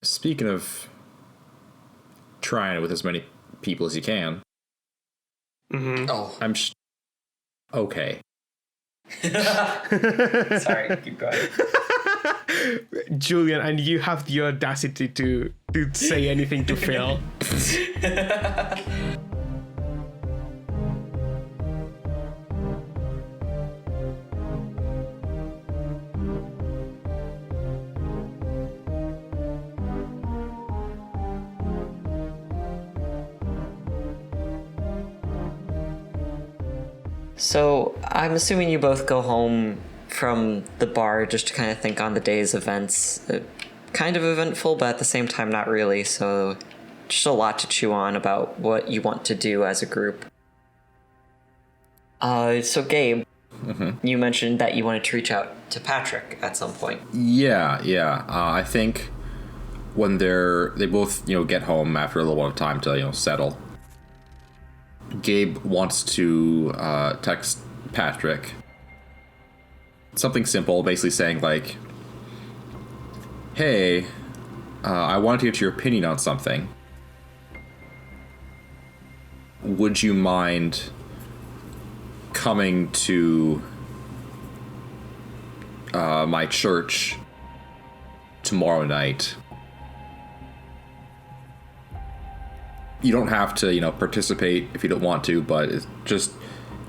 Speaking of trying it with as many people as you can. Mm-hmm. Oh. Okay. Sorry, keep going. Julian, and you have the audacity to say anything to Phil. So, I'm assuming you both go home from the bar just to kind of think on the day's events. Kind of eventful, but at the same time not really, so just a lot to chew on about what you want to do as a group. So Gabe, you mentioned that you wanted to reach out to Patrick at some point. Yeah. I think when they both, get home after a little bit of time to, settle, Gabe wants to text Patrick something simple, basically saying like, hey, I wanted to get your opinion on something. Would you mind coming to my church tomorrow night? You don't have to, participate if you don't want to, but it's just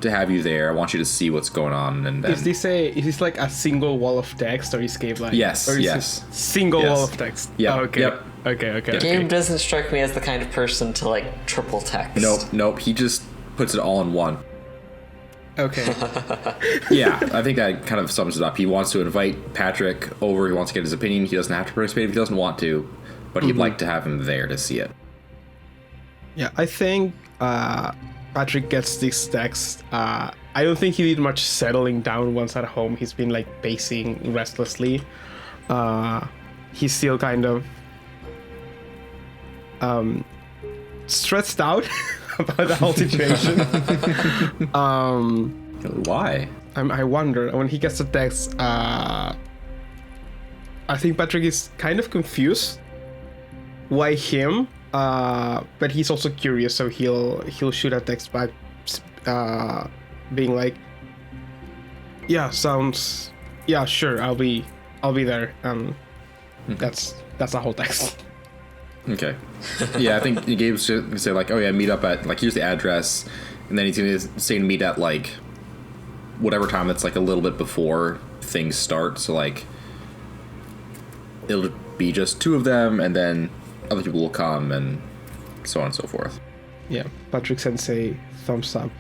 to have you there. I want you to see what's going on. And Is this like a single wall of text, or is Gabe like? Yes. Or is Yes. it single wall of text? Yeah. Oh, okay. Yep. Okay. Gabe doesn't strike me as the kind of person to like triple text. Nope. He just puts it all in one. Okay. Yeah, I think that kind of sums it up. He wants to invite Patrick over. He wants to get his opinion. He doesn't have to participate if he doesn't want to, but he'd like to have him there to see it. Yeah, I think Patrick gets this text. I don't think he did much settling down once at home. He's been like pacing restlessly. He's still kind of stressed out about the whole situation. Why? I wonder when he gets the text. I think Patrick is kind of confused. Why him? But he's also curious, so he'll shoot a text back, being like, "Yeah, sure, I'll be there." That's the whole text. Okay. Yeah, I think Gabe's gonna say like, "Oh yeah, meet up at like here's the address," and then he's gonna say to meet at like whatever time that's like a little bit before things start. So like it'll be just two of them, and then other people will come, and so on and so forth. Yeah, Patrick sends a thumbs up.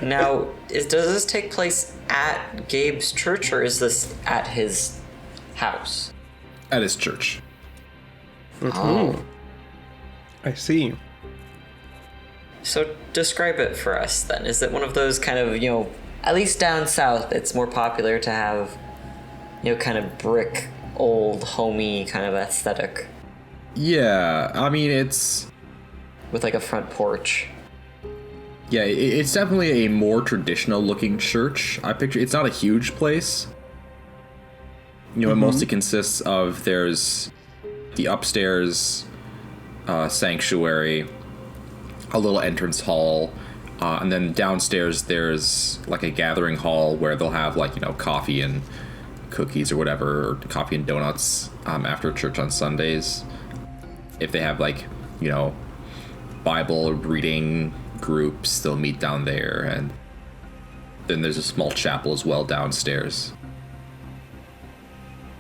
Now, does this take place at Gabe's church, or is this at his house? At his church. Oh. I see. So describe it for us then. Is it one of those kind of, at least down south, it's more popular to have, kind of brick, old, homey kind of aesthetic? Yeah, I mean, it's... With like a front porch. Yeah, it's definitely a more traditional looking church. I picture it's not a huge place. It mostly consists of there's the upstairs sanctuary, a little entrance hall, and then downstairs there's like a gathering hall where they'll have like coffee and cookies or whatever, or coffee and donuts after church on Sundays. If they have like Bible reading groups, they'll meet down there, and then there's a small chapel as well downstairs.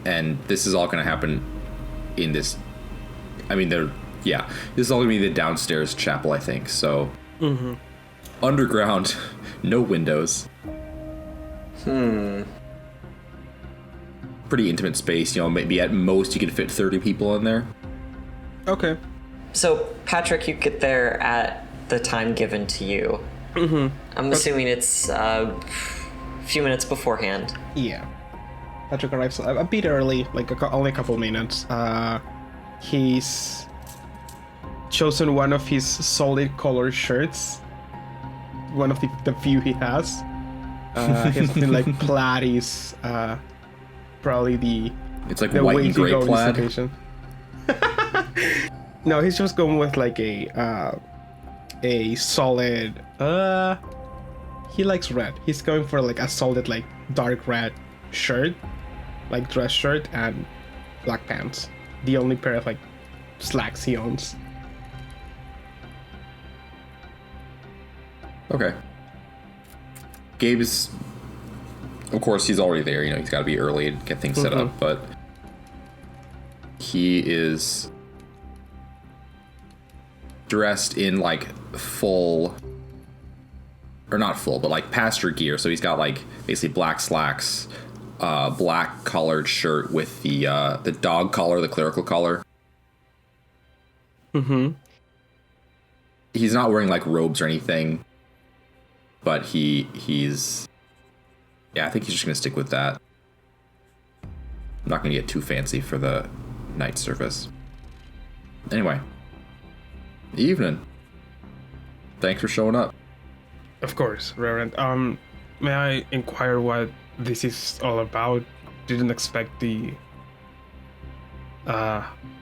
And this is all going to happen in this. I mean, this is all going to be the downstairs chapel, I think. So, underground, no windows. Pretty intimate space. Maybe at most you could fit 30 people in there. Okay. So, Patrick, you get there at the time given to you. I'm assuming it's a few minutes beforehand. Yeah. Patrick arrives a bit early, like only a couple minutes. He's chosen one of his solid color shirts, one of the few he has. He has something like plaid is probably the It's like the white way and to gray go on this plaid. occasion. No, he's just going with like a solid. He likes red. He's going for like a solid like dark red shirt, like dress shirt and black pants. The only pair of like slacks he owns. Okay. Gabe is, of course, he's already there. You know, he's got to be early and get things set up, but he is dressed in like full, or not full, but like pastor gear. So he's got like basically black slacks, black collared shirt with the dog collar, the clerical collar. He's not wearing like robes or anything, but he's yeah, I think he's just gonna stick with that. I'm not gonna get too fancy for the night service. Anyway, evening. Thanks for showing up. Of course, Reverend. May I inquire what this is all about? Didn't expect the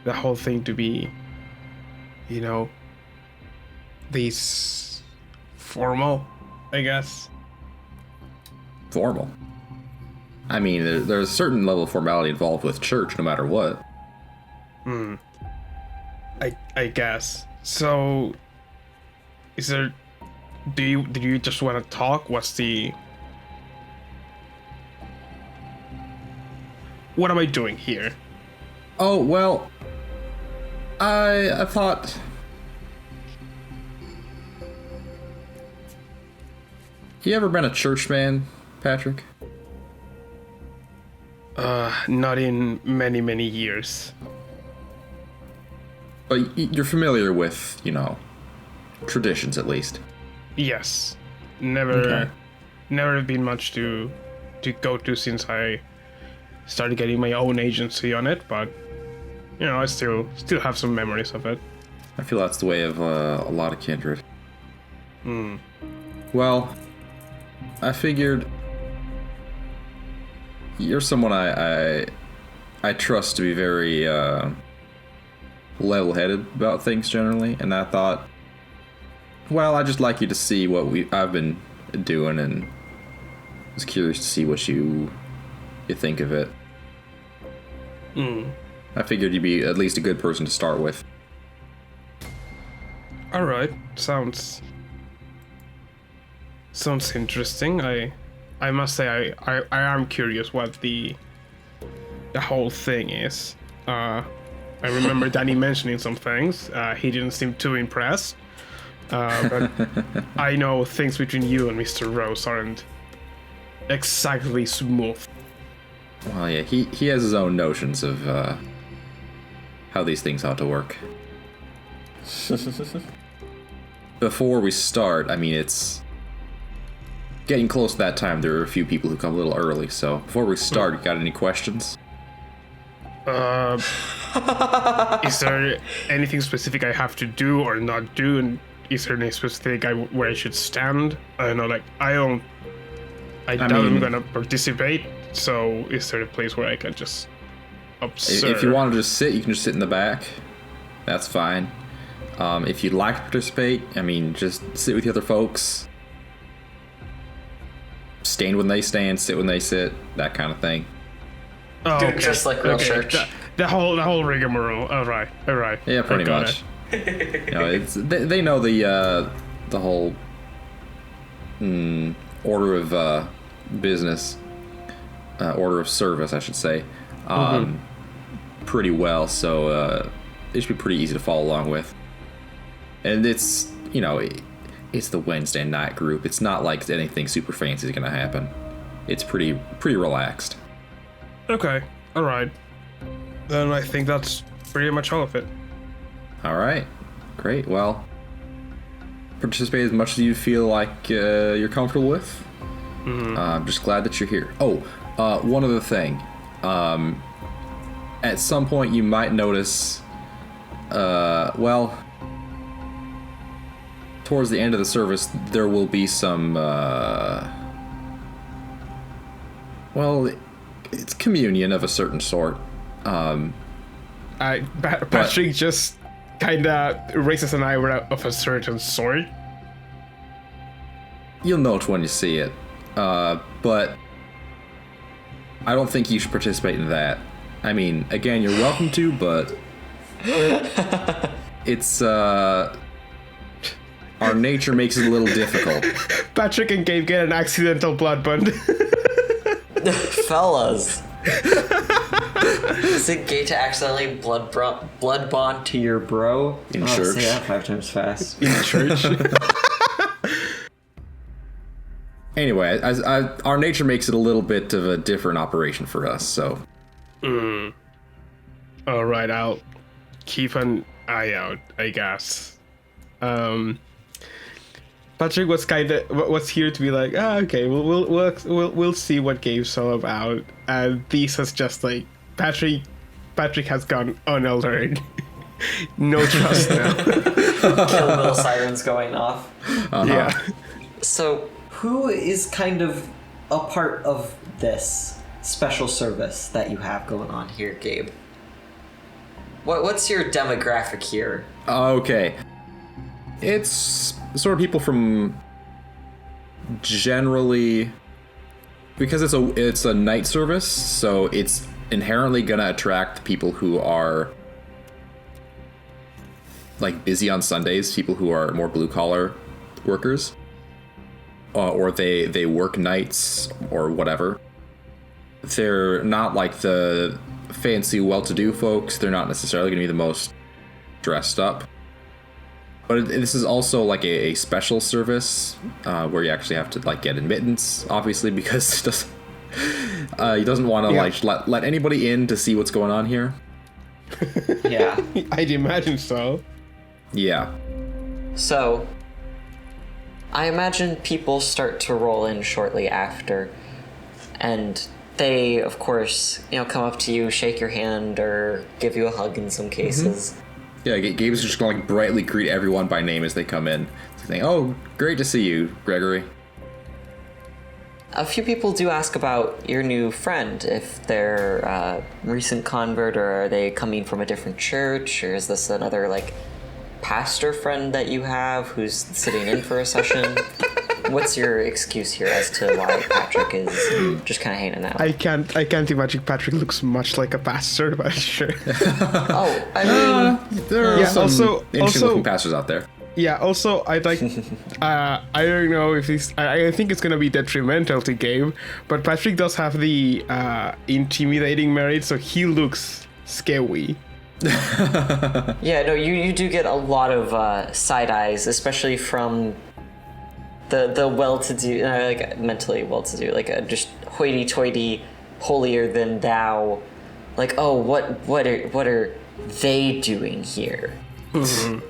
whole thing to be, you know, this formal, I guess. Formal. I mean, there's a certain level of formality involved with church, no matter what. I guess. So, is there? Do you just want to talk? What's the? What am I doing here? Oh, well, I thought... You ever been a church man, Patrick? Not in many years. But you're familiar with, you know, traditions at least. Yes. Never Okay. never been much to go to since I started getting my own agency on it, but you know, I still have some memories of it. I feel that's the way of a lot of kindred. Well, I figured you're someone I trust to be very level-headed about things generally, and I thought, well, I'd just like you to see what I've been doing, and was curious to see what you think of it. I figured you'd be at least a good person to start with. All right, sounds interesting. I must say I am curious what the whole thing is. I remember Danny mentioning some things. He didn't seem too impressed. But I know things between you and Mr. Rose aren't exactly smooth. Well, yeah, he has his own notions of how these things ought to work. Before we start, I mean, it's getting close to that time. There are a few people who come a little early, so before we start, you got any questions? Is there anything specific I have to do or not do? And is there any specific where I should stand? I don't know, like, I doubt I'm gonna participate, so is there a place where I can just observe? If you want to just sit, you can just sit in the back. That's fine. If you'd like to participate, I mean, just sit with the other folks. Stand when they stand, sit when they sit, that kind of thing. Oh, Do it okay. just like real Okay. church. The whole rigmarole. All right. Yeah, pretty I got much. it. You know, they know the whole order of business, order of service, I should say, pretty well. So it should be pretty easy to follow along with. And it's, you know, it's the Wednesday night group. It's not like anything super fancy is gonna happen. It's pretty relaxed. Okay. All right. Then I think that's pretty much all of it. All right, great. Well, participate as much as you feel like you're comfortable with. I'm just glad that you're here. Oh, one other thing. At some point, you might notice. Well, towards the end of the service, there will be some. Well, it's communion of a certain sort. Patrick just kind of raises an eyebrow of a certain sort. You'll know it when you see it. But I don't think you should participate in that. I mean, again, you're welcome to, but it's our nature makes it a little difficult. Patrick and Gabe get an accidental blood bond. Fellas. Is it gay to accidentally blood bond to your bro? In church. Say that 5 times fast. In church. Anyway, our nature makes it a little bit of a different operation for us, so. All right, I'll keep an eye out, I guess. Patrick was here to be like, okay, we'll see what Gabe's all about. And this has just like Patrick has gone on alert. No trust now. Kill Bill sirens going off. Uh-huh. Yeah. So, who is kind of a part of this special service that you have going on here, Gabe? What's your demographic here? Okay. It's sort of people from generally, because it's a night service, so it's inherently gonna attract people who are like busy on Sundays, people who are more blue collar workers, or they work nights or whatever. They're not like the fancy, well-to-do folks. They're not necessarily gonna be the most dressed up. But this is also like a special service where you actually have to like get admittance, obviously, because he doesn't want to like let anybody in to see what's going on here. Yeah. I'd imagine so. Yeah. So, I imagine people start to roll in shortly after, and they, of course, come up to you, shake your hand, or give you a hug in some cases. Yeah, Gabe's just gonna like brightly greet everyone by name as they come in, saying, "Oh, great to see you, Gregory." A few people do ask about your new friend, if they're a recent convert, or are they coming from a different church, or is this another like pastor friend that you have who's sitting in for a session? What's your excuse here as to why Patrick is just kind of hanging out? I can't imagine Patrick looks much like a pastor, but sure. Oh, I mean, there are some interesting looking also, pastors out there. Yeah, also, I'd like, I don't know if I think it's gonna be detrimental to Gabe, but Patrick does have the intimidating merit, so he looks scary. Yeah, no, you do get a lot of side eyes, especially from the well-to-do, like mentally well-to-do, like just hoity-toity, holier than thou, like, oh, what are they doing here? Mm-hmm.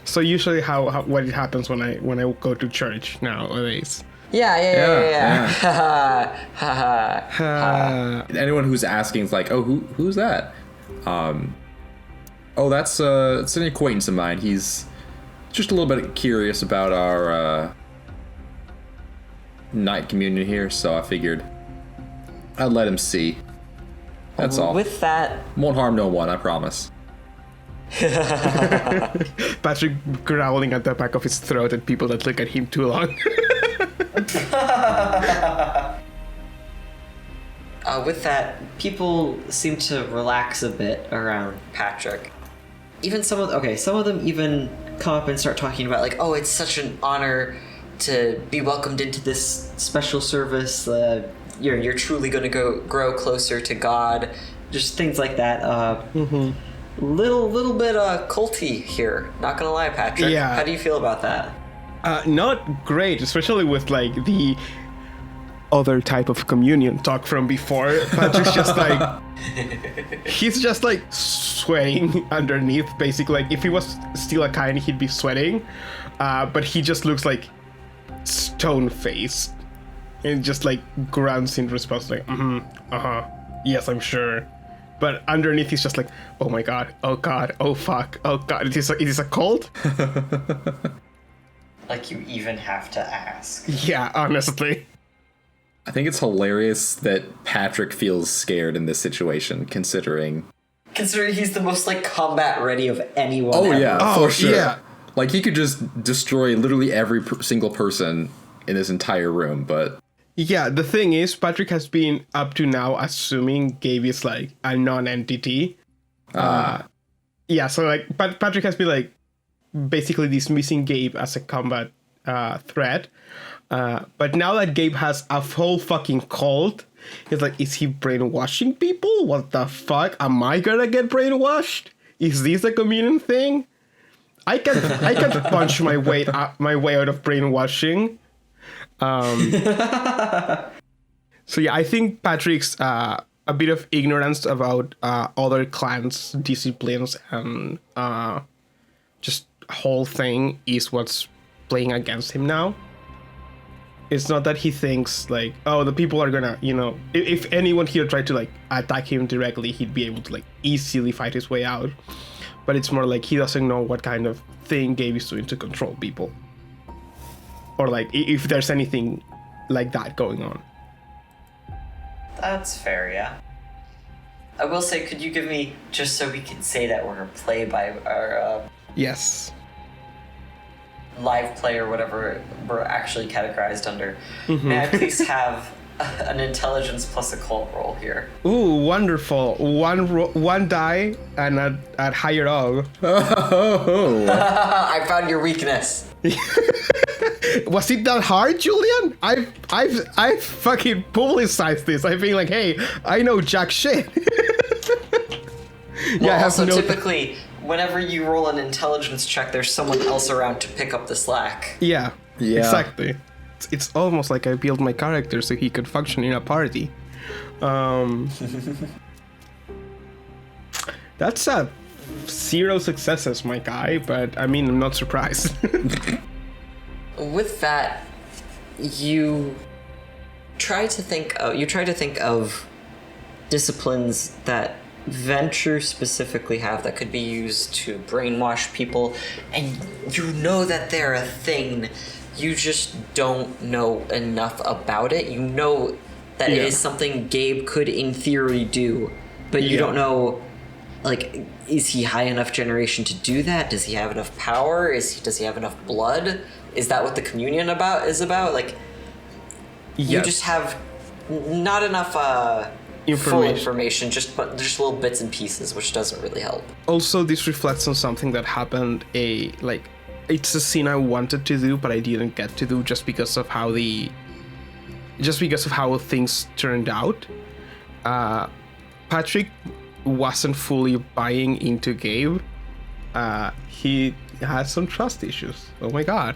So usually what happens when I go to church nowadays. Yeah. Anyone who's asking is like, "Oh, who's that?" Oh, that's it's an acquaintance of mine. He's just a little bit curious about our night communion here, so I figured I'd let him see. That's all. With that, Won't harm no one, I promise. Patrick growling at the back of his throat at people that look at him too long. with that, people seem to relax a bit around Patrick. Even some of them even come up and start talking about like, oh, it's such an honor to be welcomed into this special service. You're truly going to grow closer to God. Just things like that. Little bit culty here. Not gonna lie, Patrick. Yeah. How do you feel about that? Not great, especially with like the other type of communion talk from before. Patrick's just like he's just like sweating underneath, basically. Like if he was still a kind, he'd be sweating, but he just looks like stone faced and just like grunts in response, like yes, I'm sure. But underneath he's just like, oh my god, oh god, oh fuck, oh god, it is a cult? Like you even have to ask. Yeah, honestly. I think it's hilarious that Patrick feels scared in this situation, considering he's the most like combat ready of anyone. Oh ever. yeah, for sure. Yeah. Like he could just destroy literally every single person in this entire room, but Yeah, the thing is, Patrick has been up to now assuming Gabe is like a non-entity. Yeah, so like Patrick has been like basically dismissing Gabe as a combat threat. But now that Gabe has a whole fucking cult, he's like, is he brainwashing people? What the fuck? Am I gonna get brainwashed? Is this a communion thing? I can punch my way out of brainwashing. So yeah, I think Patrick's a bit of ignorance about other clans' disciplines and just whole thing is what's playing against him now. It's not that he thinks like, oh, the people are gonna, if anyone here tried to like attack him directly, he'd be able to like easily fight his way out. But it's more like he doesn't know what kind of thing Gabe is doing to control people. Or like if there's anything like that going on. That's fair, yeah. I will say, could you give me, just so we can say that we're play by our Yes. live play or whatever we're actually categorized under, may I please have an intelligence plus occult roll here? Ooh, wonderful. One die and I'd higher up. I found your weakness. Was it that hard, Julian? I've fucking publicized this. I've been like, hey, I know jack shit. Well, I have also no- typically, whenever you roll an intelligence check, there's someone else around to pick up the slack. Yeah, Yeah. exactly. It's almost like I built my character so he could function in a party. That's a 0 successes, my guy, but I mean, I'm not surprised. With that, you try to think of disciplines that Venture specifically have that could be used to brainwash people, and you know that they're a thing. You just don't know enough about it. You know that it is something Gabe could in theory do, but you don't know, like, is he high enough generation to do that? Does he have enough power? Does he have enough blood? Is that what the communion is about? Like, you just have not enough full information, just little bits and pieces, which doesn't really help. Also, this reflects on something that happened. It's a scene I wanted to do, but I didn't get to do just because of how things turned out. Patrick wasn't fully buying into Gabe. He had some trust issues. Oh my god,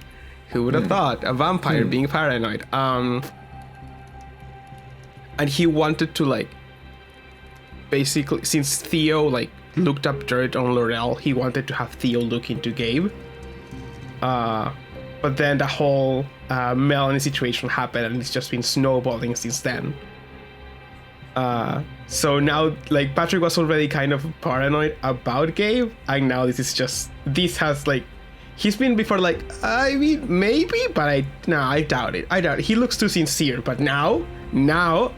who would have thought? A vampire being paranoid. And he wanted to, like, basically, since Theo like looked up dirt on Laurel, he wanted to have Theo look into Gabe. But then the whole Melanie situation happened, and it's just been snowballing since then. So now, like, Patrick was already kind of paranoid about Gabe, and now this has like, he's been before like, I mean, maybe, but I doubt it. He looks too sincere, but no. No.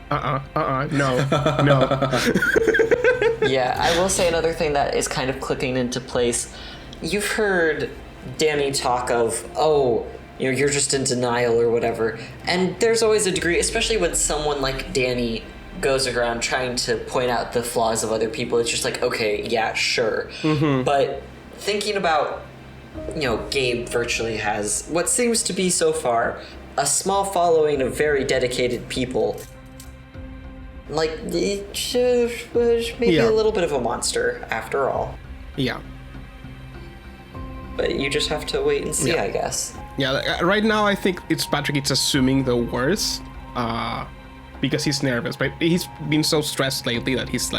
Yeah, I will say another thing that is kind of clicking into place. You've heard Danny talk of, you're just in denial or whatever. And there's always a degree, especially when someone like Danny goes around trying to point out the flaws of other people. It's just like, okay, yeah, sure. But thinking about, Gabe virtually has what seems to be so far a small following of very dedicated people. Like, maybe a little bit of a monster, after all. Yeah. But you just have to wait and see, I guess. Yeah, right now I think Patrick is assuming the worst, because he's nervous. But he's been so stressed lately that he's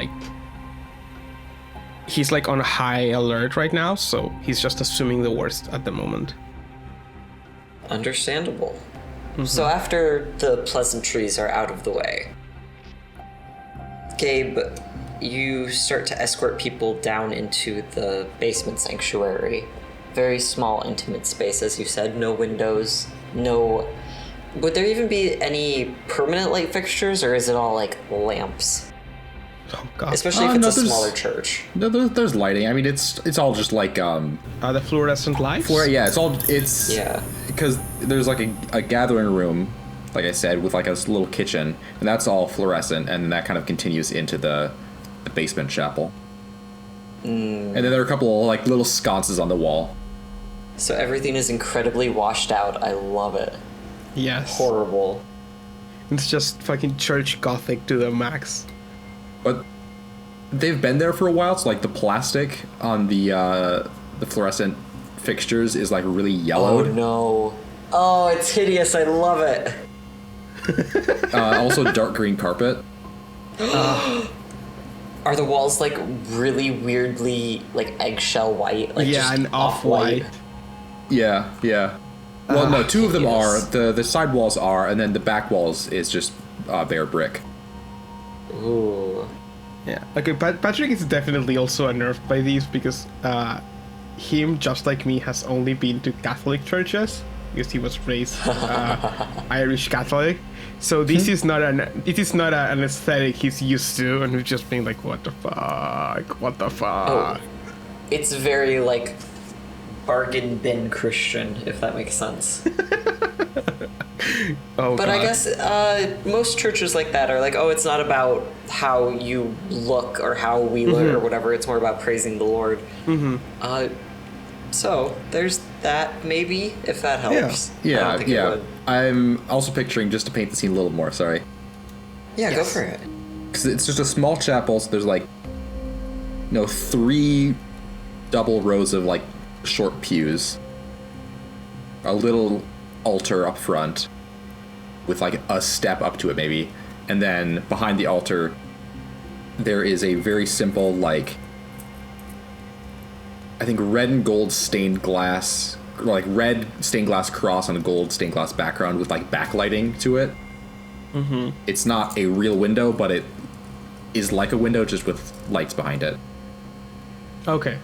on high alert right now, so he's just assuming the worst at the moment. Understandable. So after the pleasantries are out of the way, Gabe, you start to escort people down into the basement sanctuary. Very small, intimate space, as you said. No windows, no Would there even be any permanent light fixtures, or is it all like lamps? Oh god. Especially if it's a smaller church. No, there's lighting. I mean, it's all just like The fluorescent lights? yeah, it's Yeah. because there's like a gathering room, like I said, with like a little kitchen, and that's all fluorescent, and that kind of continues into the basement chapel. And then there are a couple of like little sconces on the wall. So everything is incredibly washed out. I love it. Yes. Horrible. It's just fucking church gothic to the max. But they've been there for a while, so like the plastic on the fluorescent fixtures is like really yellowed. Oh no. Oh, it's hideous. I love it. Also dark green carpet. Are the walls like really weirdly like eggshell white? Like Yeah, just and off-white. Yeah. Well, no, two of them are. hideous. The side walls are, and then the back walls is just bare brick. Ooh. Yeah. Okay, Patrick is definitely also unnerved by these because him, just like me, has only been to Catholic churches because he was raised Irish Catholic. So this is not an aesthetic he's used to, and he's just being like, what the fuck? Oh. It's very like bargain bin Christian, if that makes sense. Oh, But God. I guess most churches like that are like, oh, it's not about how you look or how we look or whatever. It's more about praising the Lord. So there's that, maybe, if that helps. I don't think it would. I'm also picturing, just to paint the scene a little more, sorry. Yeah, go for it. Because it's just a small chapel, so there's like, 3 double rows of like short pews, a little altar up front with like a step up to it maybe, and then behind the altar there is a very simple, like, I think red and gold stained glass, like red stained glass cross on a gold stained glass background with like backlighting to it. It's not a real window, but it is like a window, just with lights behind it. Okay.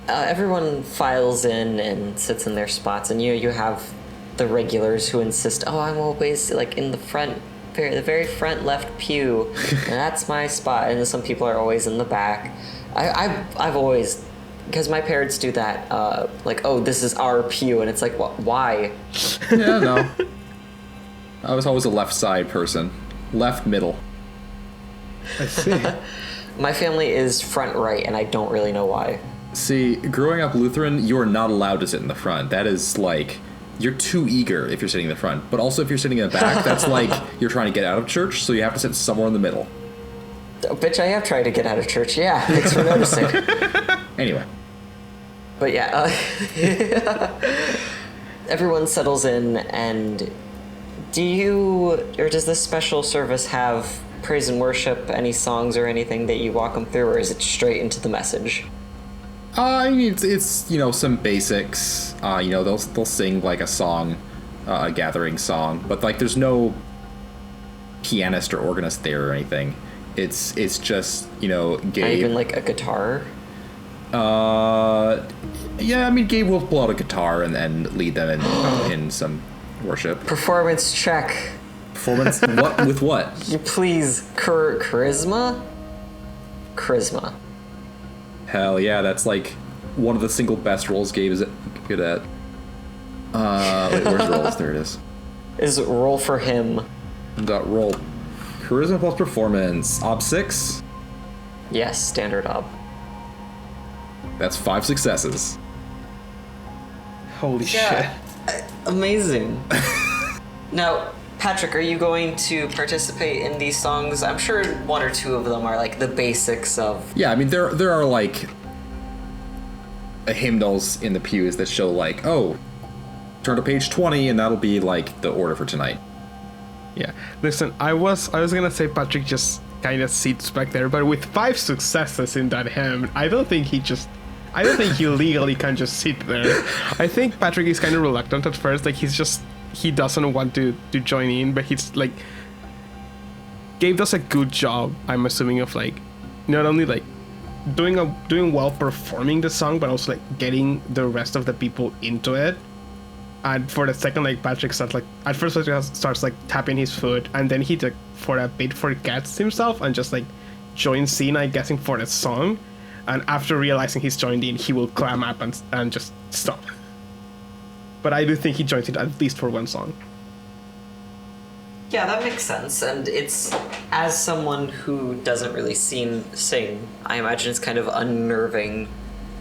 Everyone files in and sits in their spots, and you have the regulars who insist, oh, I'm always like in the front, the very front left pew, and that's my spot. And some people are always in the back. I've always, because my parents do that, like, oh, this is our pew, and it's like, what? Why? Yeah, no. I was always a left side person, left middle. I see. My family is front right, and I don't really know why. See, growing up Lutheran, you are not allowed to sit in the front. That is like, you're too eager if you're sitting in the front. But also if you're sitting in the back, that's like you're trying to get out of church, so you have to sit somewhere in the middle. Oh, bitch, I have tried to get out of church. Yeah, thanks for noticing. Anyway. But yeah, everyone settles in, and does this special service have praise and worship, any songs or anything that you walk them through, or is it straight into the message? I mean, it's some basics. They'll sing like a song, a gathering song, but like there's no pianist or organist there or anything. It's just Gabe. Not even like a guitar. Yeah, I mean Gabe will pull out a guitar and lead them in some worship. Performance check. Performance? What with what? You please, charisma. Charisma. Hell yeah, that's like one of the single best roles Gabe is good at. Wait, where's roles? There it is. Is roll for him. Roll. Charisma plus performance. Ob 6? Yes, standard ob. That's 5 successes. Holy Yeah. shit. Amazing. Now, Patrick, are you going to participate in these songs? I'm sure 1 or 2 of them are like the basics of... Yeah, I mean, there are like hymnals in the pews that show like, oh, turn to page 20 and that'll be like the order for tonight. Yeah. Listen, I was gonna say Patrick just kind of sits back there, but with 5 successes in that hymn, I don't think he legally can just sit there. I think Patrick is kind of reluctant at first, like he doesn't want to join in, but he's like, Gabe does a good job, I'm assuming, of like not only like doing well performing the song, but also like getting the rest of the people into it. And for the second, like Patrick starts like at first Patrick starts like tapping his foot, and then he like for a bit forgets himself and just like joins in, I'm guessing for the song. And after realizing he's joined in, he will clam up and just stop. But I do think he joins in at least for one song. Yeah, that makes sense. And it's, as someone who doesn't really sing, I imagine it's kind of unnerving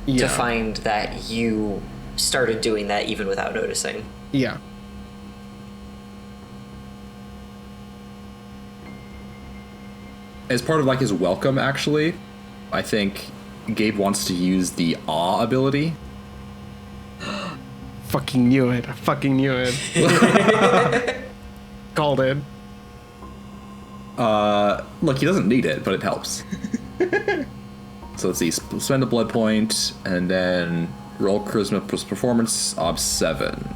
to find that you started doing that even without noticing. Yeah. As part of like his welcome, actually, I think Gabe wants to use the awe ability. Fucking knew it. I fucking knew it. Called it. Look, he doesn't need it, but it helps. So let's see, spend a blood point, and then roll charisma plus performance, ob 7.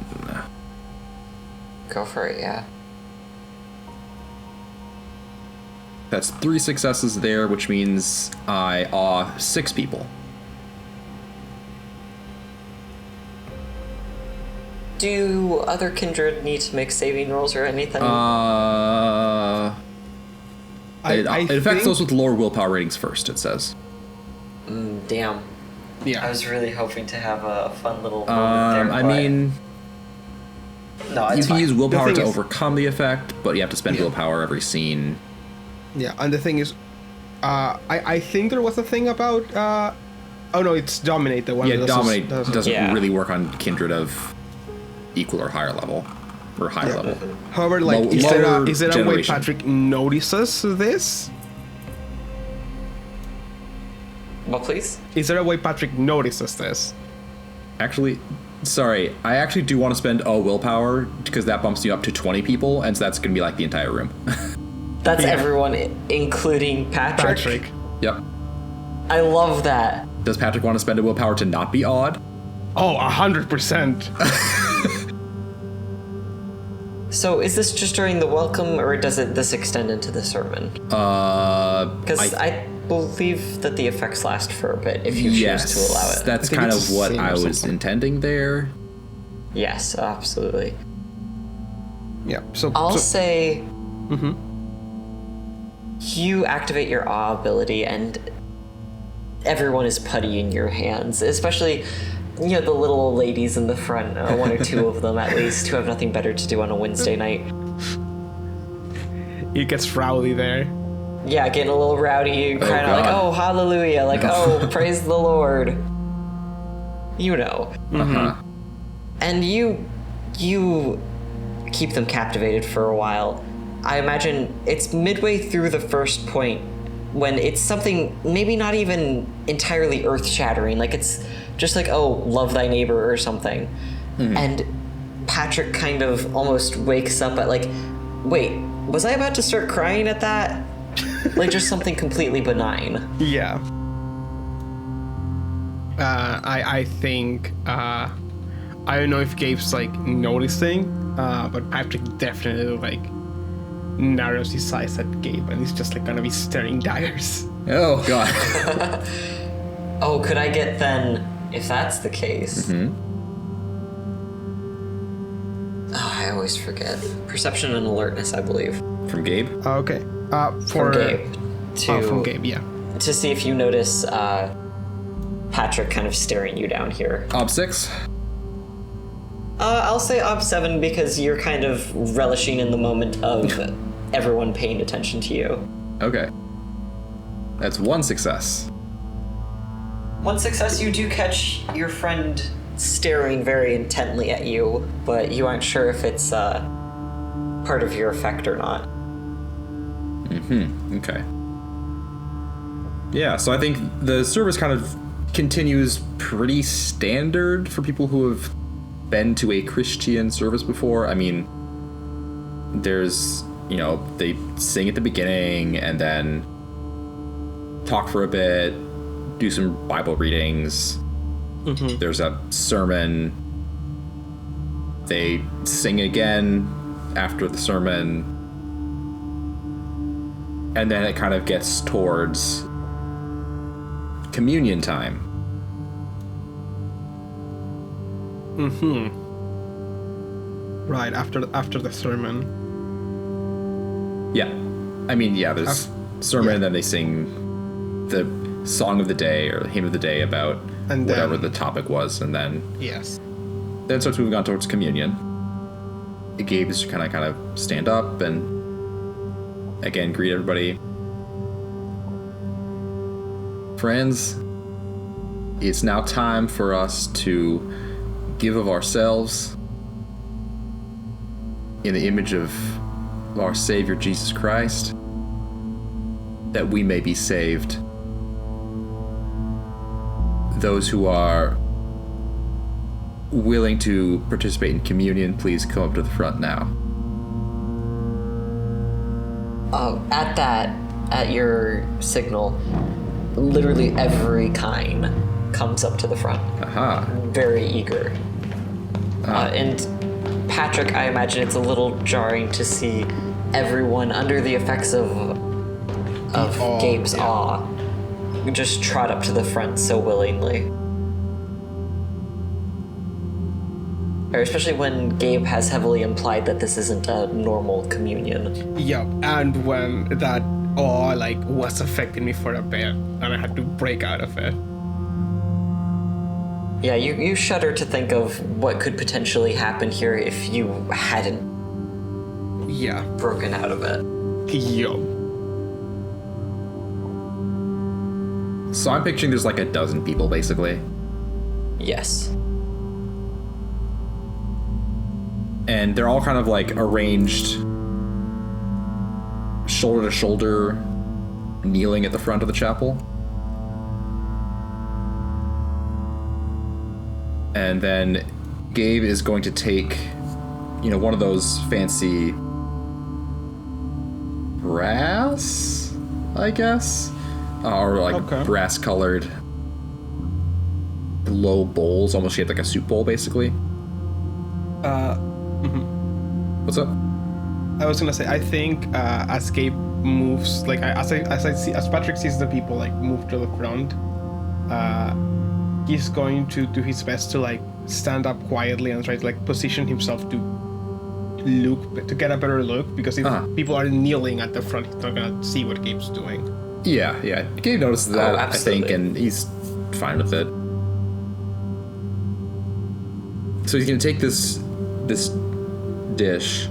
Go for it, yeah. That's 3 successes there, which means I awe 6 people. Do other kindred need to make saving rolls or anything? It affects those with lower willpower ratings first, it says. Damn. Yeah. I was really hoping to have a fun little moment there. I mean, no, it's you can fine. use willpower to is- overcome the effect, but you have to spend willpower every scene. Yeah, and the thing is, I think there was a thing about. Oh no, it's dominate the one. Yeah, that dominate doesn't- doesn't Yeah. really work on kindred of equal or higher level, or high level. However, like, Low- is there lower a way generation. Patrick notices this? What, please? Is there a way Patrick notices this? Actually, sorry, I actually do want to spend willpower because that bumps you up to 20 people, and so that's going to be like the entire room. That's Yeah. everyone, including Patrick. Patrick. Yep. I love that. Does Patrick want to spend a willpower to not be odd? Oh, 100%. So is this just during the welcome, or does this extend into the sermon? Because I believe that the effects last for a bit if you choose to allow it. That's I think kind it's of what the same I or was something. intending there. Yes, absolutely. Yeah. So I'll so, say you activate your awe ability and everyone is putty in your hands, especially the little old ladies in the front, one or two of them at least, who have nothing better to do on a Wednesday night. it gets rowdy there. Yeah, getting a little rowdy, kind of like, God. oh, hallelujah, like, oh, praise the Lord. You know. Uh-huh. And you keep them captivated for a while. I imagine it's midway through the first point when it's something maybe not even entirely earth-shattering, like it's just like, oh, love thy neighbor or something. And Patrick kind of almost wakes up at like, wait, was I about to start crying at that? Like just something completely benign. Yeah. I think I don't know if Gabe's like noticing, but Patrick definitely like narrows his eyes at Gabe, and he's just like gonna be staring daggers. Oh, God. Oh, could I get then, if that's the case? Oh, I always forget. Perception and alertness, I believe. From Gabe? Okay. From Gabe. From Gabe, yeah. To see if you notice Patrick kind of staring you down here. Ob 6? I'll say Ob 7 because you're kind of relishing in the moment of everyone paying attention to you. Okay. That's 1 success. One success, you do catch your friend staring very intently at you, but you aren't sure if it's part of your effect or not. Okay. Yeah, so I think the service kind of continues pretty standard for people who have been to a Christian service before. I mean, there's, they sing at the beginning and then talk for a bit, do some Bible readings. There's a sermon. They sing again after the sermon. And then it kind of gets towards communion time. Right, after the sermon. Yeah. I mean, yeah, there's sermon, and then they sing the song of the day or the hymn of the day about And whatever then- the topic was, and then Yes. starts moving on towards communion. Gabe is kind of stand up and again greet everybody. Friends, it's now time for us to give of ourselves in the image of our Savior Jesus Christ, that we may be saved. Those who are willing to participate in communion, please come up to the front now. At your signal, literally every kind comes up to the front. Aha. Very eager. And Patrick, I imagine it's a little jarring to see everyone under the effects of awe, Gabe's yeah. awe just trot up to the front so willingly. Or especially when Gabe has heavily implied that this isn't a normal communion. Yep, and when that awe was affecting me for a bit, and I had to break out of it. Yeah, you shudder to think of what could potentially happen here if you hadn't Yeah. broken out of it. Yup. So I'm picturing there's like a dozen people basically. Yes. And they're all kind of like arranged shoulder to shoulder, kneeling at the front of the chapel. And then Gabe is going to take, one of those fancy brass, I guess, or like Okay. brass colored low bowls, almost shaped like a soup bowl, basically. What's up? I was gonna say, I think as Gabe moves, as Patrick sees the people move to the front, he's going to do his best to stand up quietly and try to position himself to get a better look, because if people are kneeling at the front, he's not gonna see what Gabe's doing. Yeah. Gabe notices that, I think, absolutely. and he's fine with it. So he's gonna take this dish,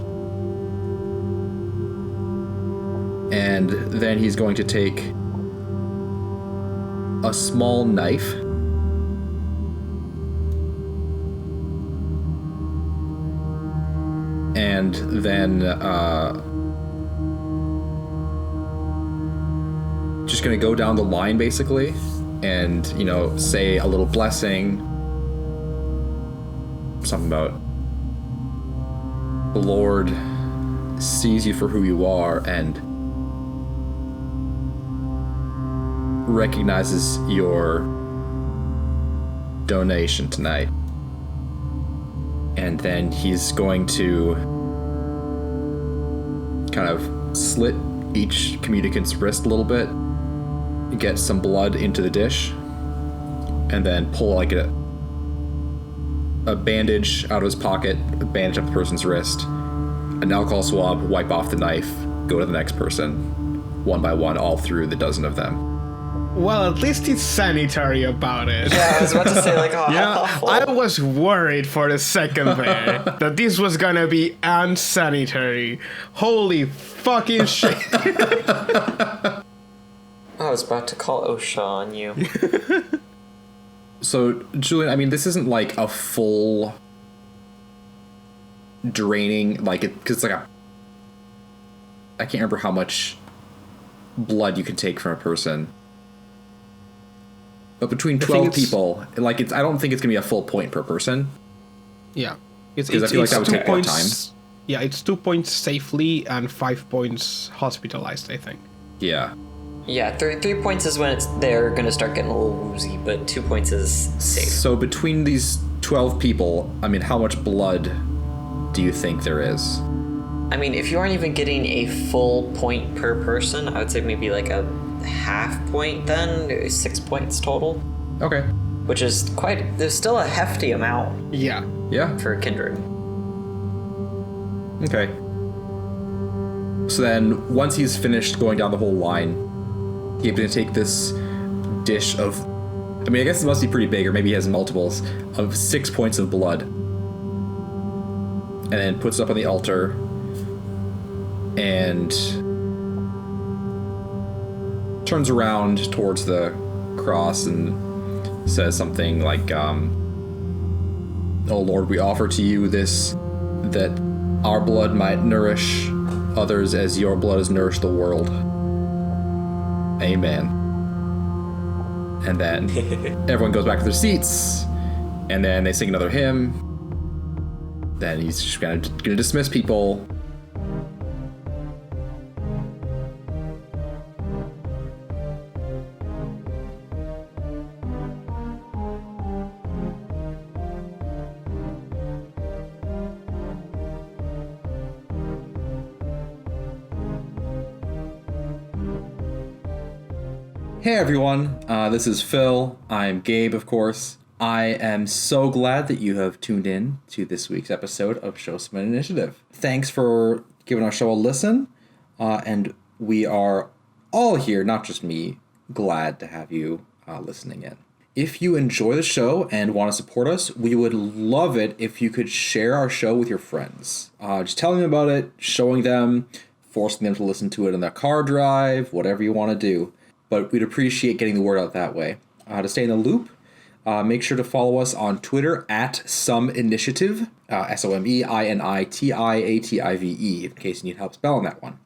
and then he's going to take a small knife, and then just gonna go down the line basically, and say a little blessing, something about the Lord sees you for who you are and recognizes your donation tonight. And then he's going to kind of slit each communicant's wrist a little bit, get some blood into the dish, and then pull a bandage out of his pocket, bandage up the person's wrist, an alcohol swab, wipe off the knife, go to the next person, one by one, all through the dozen of them. Well, at least he's sanitary about it. Yeah, I was about to say, how Yeah, awful. I was worried for a second there that this was gonna be unsanitary. Holy fucking shit. I was about to call OSHA on you. So, Julian, I mean, this isn't like a full draining, because I can't remember how much blood you can take from a person. But between 12 people, I don't think it's gonna be a full point per person. Yeah. Because I feel like that would take more time. Yeah, it's 2 points safely and 5 points hospitalized, I think. Yeah. Yeah, 3 points is when they're gonna start getting a little woozy, but 2 points is safe. So between these 12 people, I mean, how much blood do you think there is? I mean, if you aren't even getting a full point per person, I would say maybe a half point then, 6 points total. Okay. Which is there's still a hefty amount Yeah. Yeah. for Kindred. Okay. So then, once he's finished going down the whole line, Gabe's gonna take this dish of, I mean, I guess it must be pretty big, or maybe he has multiples, of 6 points of blood. And then puts it up on the altar, and turns around towards the cross and says something like, "Oh Lord, we offer to you this, that our blood might nourish others as your blood has nourished the world. Amen." And then everyone goes back to their seats, and then they sing another hymn. Then he's just gonna dismiss people. Hey everyone, this is Phil. I'm Gabe, of course. I am so glad that you have tuned in to this week's episode of Show Some Initiative. Thanks for giving our show a listen, and we are all here, not just me, glad to have you listening in. If you enjoy the show and want to support us, we would love it if you could share our show with your friends. Just telling them about it, showing them, forcing them to listen to it on their car drive, whatever you want to do. But we'd appreciate getting the word out that way. To stay in the loop, make sure to follow us on Twitter at SomeInitiative, SOMEINITIATIVE, in case you need help spelling that one.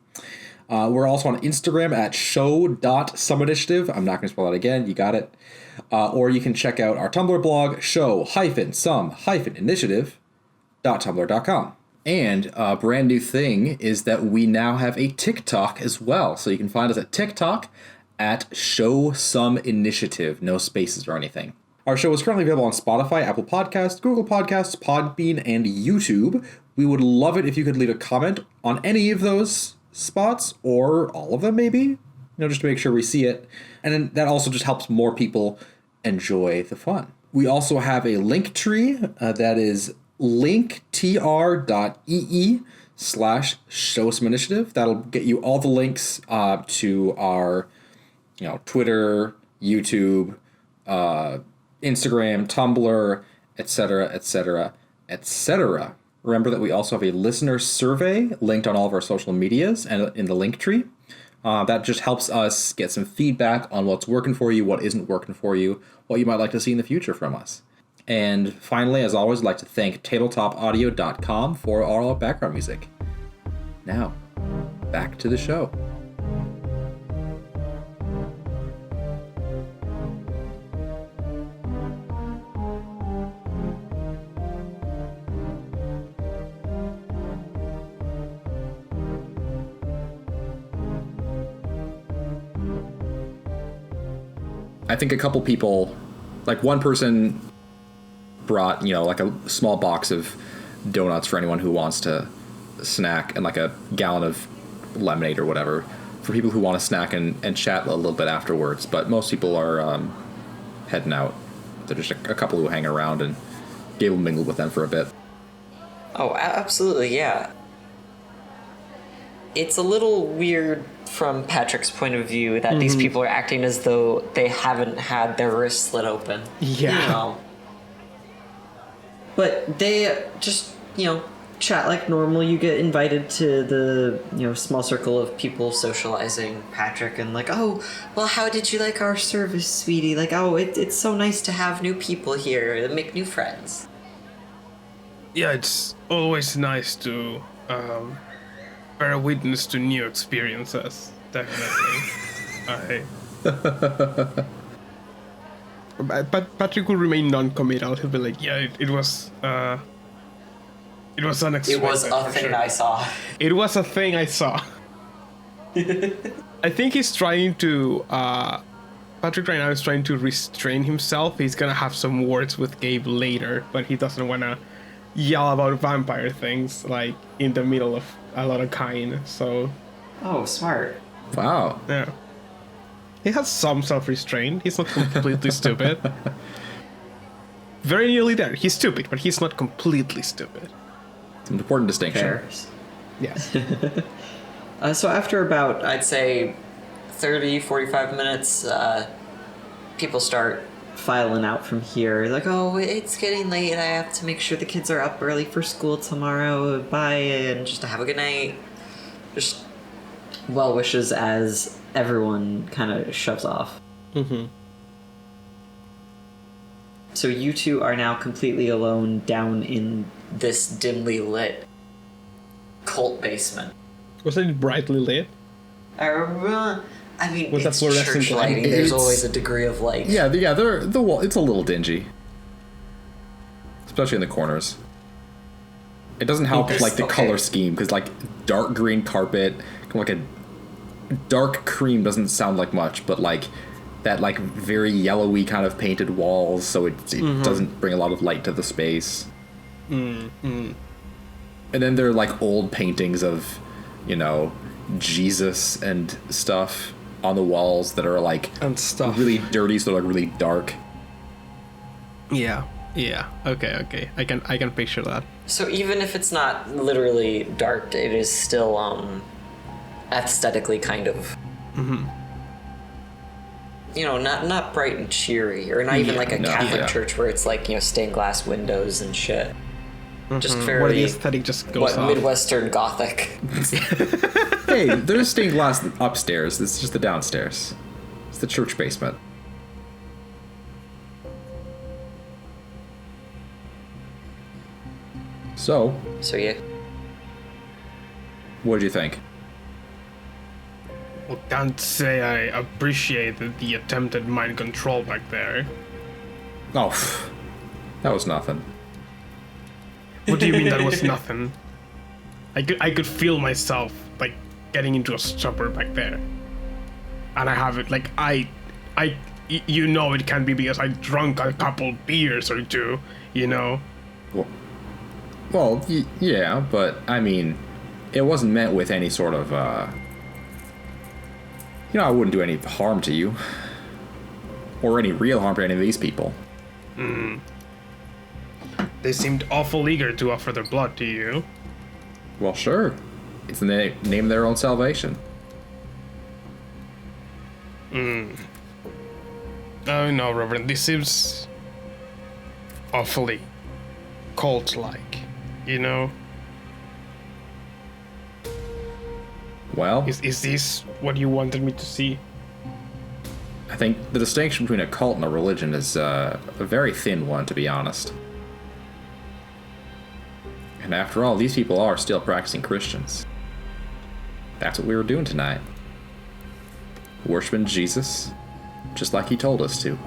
We're also on Instagram at show.someinitiative. I'm not going to spell that again. You got it. Or you can check out our Tumblr blog, show-some-initiative.tumblr.com. And a brand new thing is that we now have a TikTok as well. So you can find us at TikTok at Show Some Initiative, no spaces or anything. Our show is currently available on Spotify, Apple Podcasts, Google Podcasts, Podbean, and YouTube. We would love it if you could leave a comment on any of those spots, or all of them maybe, just to make sure we see it. And then that also just helps more people enjoy the fun. We also have a link tree that is linktr.ee/Show Some Initiative. That'll get you all the links to our Twitter, YouTube, Instagram, Tumblr, etc., etc., etc. Remember that we also have a listener survey linked on all of our social medias and in the link tree. That just helps us get some feedback on what's working for you, what isn't working for you, what you might like to see in the future from us. And finally, as always, I'd like to thank tabletopaudio.com for all our background music. Now, back to the show. I think a couple people, like one person brought, like a small box of donuts for anyone who wants to snack, and like a gallon of lemonade or whatever for people who want to snack and chat a little bit afterwards. But most people are heading out. There's just a couple who hang around, and Gabe will mingle with them for a bit. Oh, absolutely, yeah. It's a little weird from Patrick's point of view that these people are acting as though they haven't had their wrists slit open. Yeah. But they just, chat like normal. You get invited to the, small circle of people socializing, Patrick, and like, oh, well, how did you like our service, sweetie? Like, oh, it's so nice to have new people here and make new friends. Yeah, it's always nice to bear witness to new experiences, definitely. But Patrick will remain non-committal. He'll be like, yeah, it was unexpected. It was a thing I saw. It was a thing I saw. I think he's trying to, Patrick right now is trying to restrain himself. He's gonna have some words with Gabe later, but he doesn't wanna yell about vampire things, like, in the middle of a lot of kind, so... Oh, smart. Wow. Yeah. He has some self-restraint. He's not completely stupid. Very nearly there. He's stupid, but he's not completely stupid. It's an important distinction. Fair. Yes. So after about, I'd say, 30, 45 minutes, people start filing out from here. Like, oh, it's getting late. I have to make sure the kids are up early for school tomorrow. Bye, and just have a good night. Just well wishes as everyone kind of shoves off. Mm-hmm. So you two are now completely alone down in this dimly lit cult basement. Was it brightly lit? I mean, Was that it's fluorescent church light? lighting. There's It's- always a degree of light. Yeah, the wall. It's a little dingy, especially in the corners. It doesn't help Okay. like the Okay. color scheme because like dark green carpet, like a dark cream doesn't sound like much, but like that like very yellowy kind of painted walls, so it doesn't bring a lot of light to the space. And then there are like old paintings of, Jesus and stuff on the walls that are like And stuff. really dirty, so they're like really dark. Yeah. Okay. I can picture that. So even if it's not literally dark, it is still aesthetically kind of. Not bright and cheery, or not even Yeah, like a no, Catholic yeah. church where it's like stained glass windows and shit. Just Where the very aesthetic just goes off. Midwestern Gothic. Hey, there's stained glass upstairs. This is just the downstairs. It's the church basement. So, So yeah, what did you think? Well, can't say I appreciated the attempted mind control back there. Oh, that was nothing. What do you mean that was nothing? I could feel myself like getting into a stupor back there, and I have it like it can be because I drunk a couple beers or two, Well, yeah, but I mean, it wasn't meant with any sort of, I wouldn't do any harm to you. Or any real harm to any of these people. They seemed awful eager to offer their blood to you. Well, sure. It's the name of their own salvation. Oh no, Reverend, this seems awfully cult-like, Well, Is this what you wanted me to see? I think the distinction between a cult and a religion is a very thin one, to be honest. And after all, these people are still practicing Christians. That's what we were doing tonight. Worshiping Jesus, just like he told us to.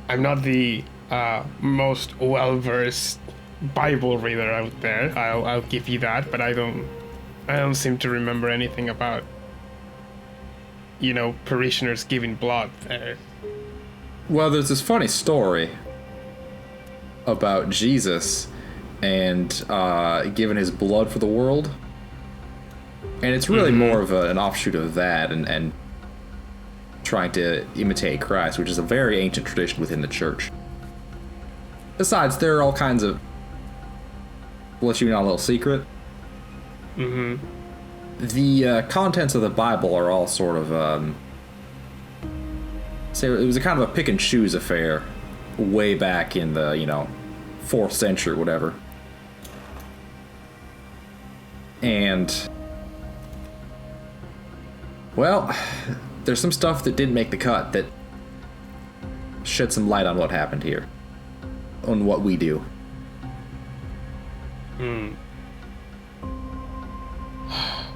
I'm not the most well-versed Bible reader out there. I'll give you that, but I don't seem to remember anything about parishioners giving blood there. Well, there's this funny story about Jesus and giving his blood for the world. And it's really more of an offshoot of that and trying to imitate Christ, which is a very ancient tradition within the church. Besides, there are all kinds of... I'll let you in on a little secret. The contents of the Bible are all sort of... say it was a kind of a pick and choose affair way back in the, 4th century or whatever. And... well, there's some stuff that didn't make the cut that shed some light on what happened here. On what we do.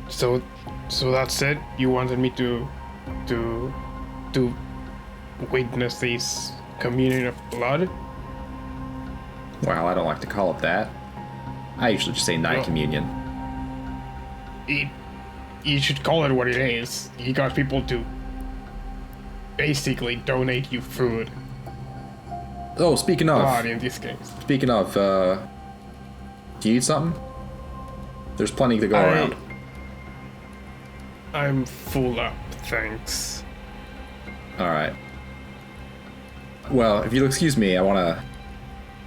So that's it? You wanted me to witness this communion of blood? Well, I don't like to call it that. I usually just say night Well- communion. You should call it what it is. You got people to basically donate you food. Oh, speaking of, Blood in this case. do you need something? There's plenty to go around. I'm full up, thanks. Alright. Well, if you'll excuse me, I want to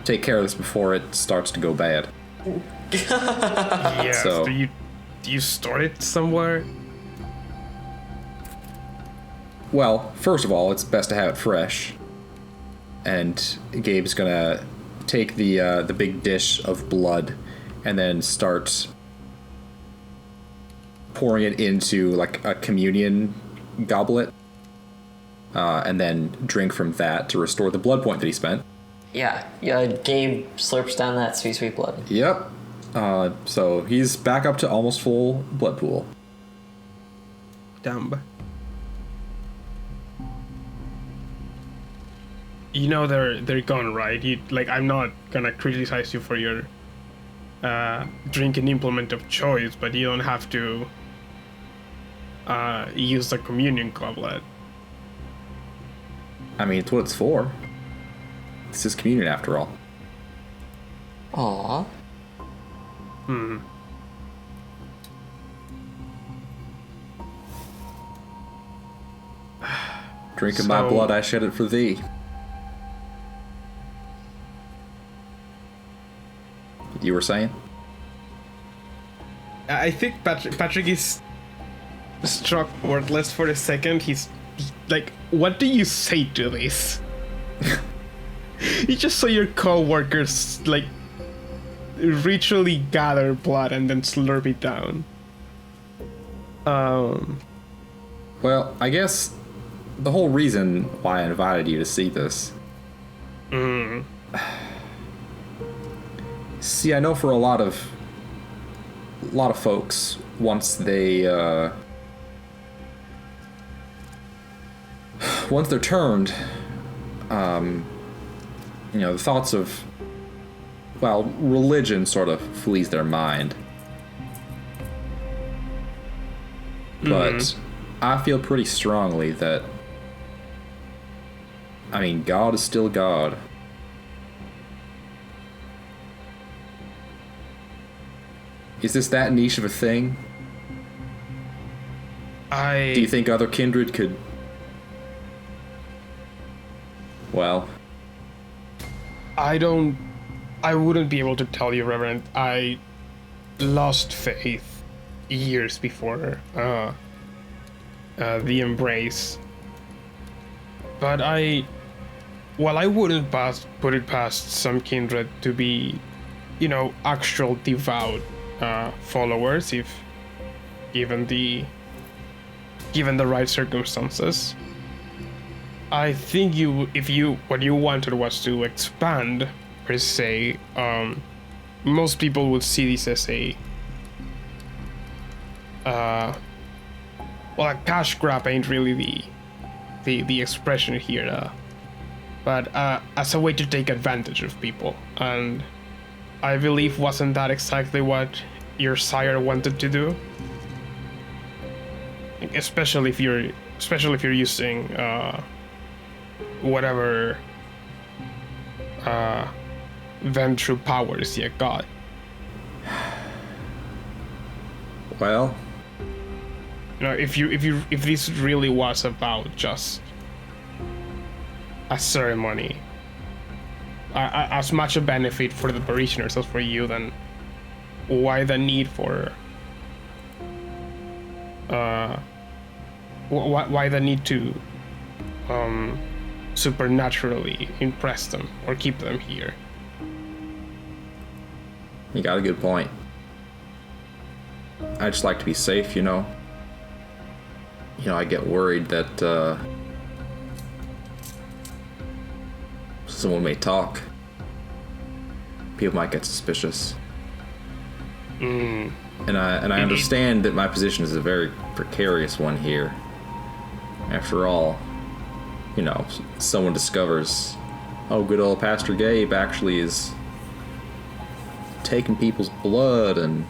take care of this before it starts to go bad. Yes. So- Do you store it somewhere? Well, first of all, it's best to have it fresh. And Gabe's gonna take the big dish of blood and then start pouring it into like a communion goblet, and then drink from that to restore the blood point that he spent. Yeah, Gabe slurps down that sweet blood. Yep. So he's back up to almost full blood pool. Dumb. You know they're gone, right? I'm not gonna criticize you for your drinking implement of choice, but you don't have to use the communion goblet. I mean, it's what it's for. This is communion after all. Aww. Drink of my So- blood, I shed it for thee. You were saying? I think Patrick is struck worthless for a second. He's like, what do you say to this? You just saw your co-workers like ritually gather blood and then slurp it down. Well, I guess the whole reason why I invited you to see this. See, I know for a lot of folks, once they're turned, the thoughts of, well, religion sort of flees their mind. But I feel pretty strongly that, I mean, God is still God. Is this that niche of a thing? Do you think other kindred could... Well... I wouldn't be able to tell you, Reverend. I lost faith years before the embrace. But I wouldn't put it past some kindred to be, actual devout followers if given the right circumstances. I think what you wanted was to expand per se. Most people would see this as a cash grab ain't really the expression here, but as a way to take advantage of people, and I believe wasn't that exactly what your sire wanted to do? Especially if you're using whatever ventral powers you got. Well... if this really was about just a ceremony, as much a benefit for the parishioners as for you, then why the need for why the need to supernaturally impress them or keep them here? You got a good point. I just like to be safe, I get worried that someone may talk. People might get suspicious. And I understand that my position is a very precarious one here. After all, someone discovers, oh, good old Pastor Gabe actually is taking people's blood, and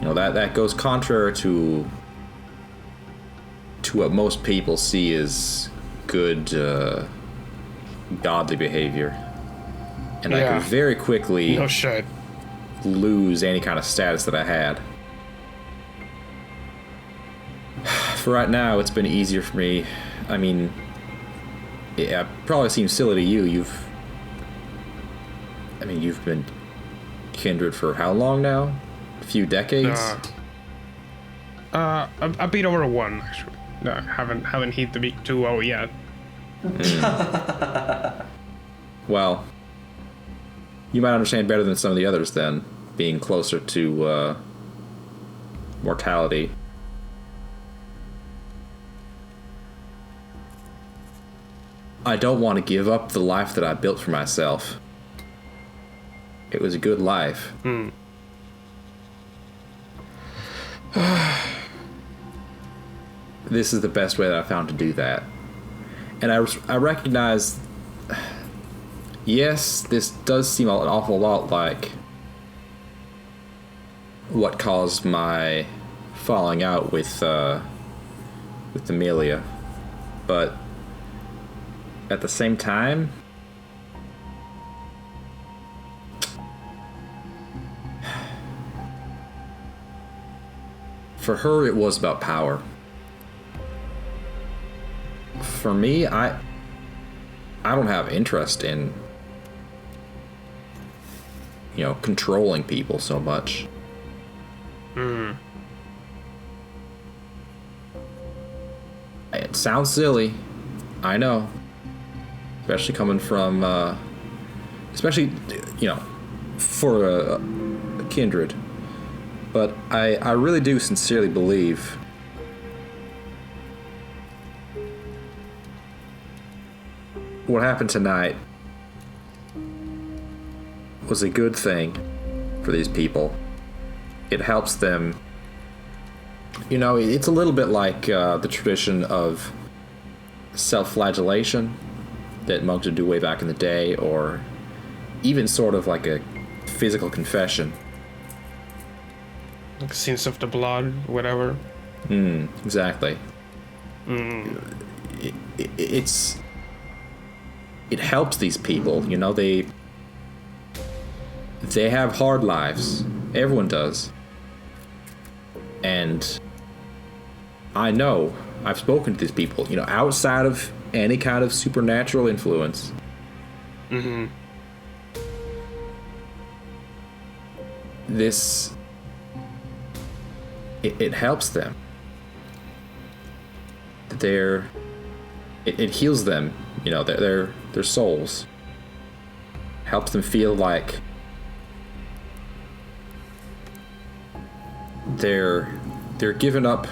that goes contrary to what most people see as good godly behavior, and I could very quickly lose any kind of status that I had. For right now, it's been easier for me. I mean, it probably seems silly to you. You've been kindred for how long now? A few decades? A bit over one, actually. No, haven't hit the big 2-0 yet. Well, you might understand better than some of the others then, being closer to mortality. I don't want to give up the life that I built for myself. It was a good life. This is the best way that I found to do that. And I recognize, yes, this does seem an awful lot like what caused my falling out with Amelia. But at the same time, for her it was about power. For me, I don't have interest in, controlling people so much. It sounds silly, I know. Especially coming from, for a kindred. But I really do sincerely believe what happened tonight was a good thing for these people. It helps them. It's a little bit like the tradition of self-flagellation that monks would do way back in the day, or even sort of like a physical confession. Like sins of the blood, whatever. Exactly. It helps these people, they have hard lives. Everyone does. And I know, I've spoken to these people, outside of any kind of supernatural influence. This, it helps them. It heals them, their souls. Helps them feel like they're giving up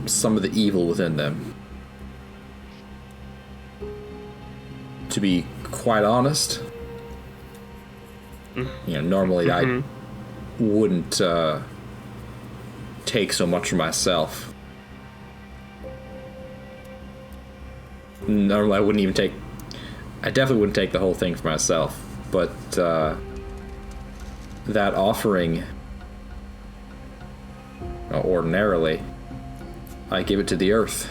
some of the evil within them. To be quite honest, normally I wouldn't take so much for myself. Normally I definitely wouldn't take the whole thing for myself, but that offering, ordinarily, I give it to the earth.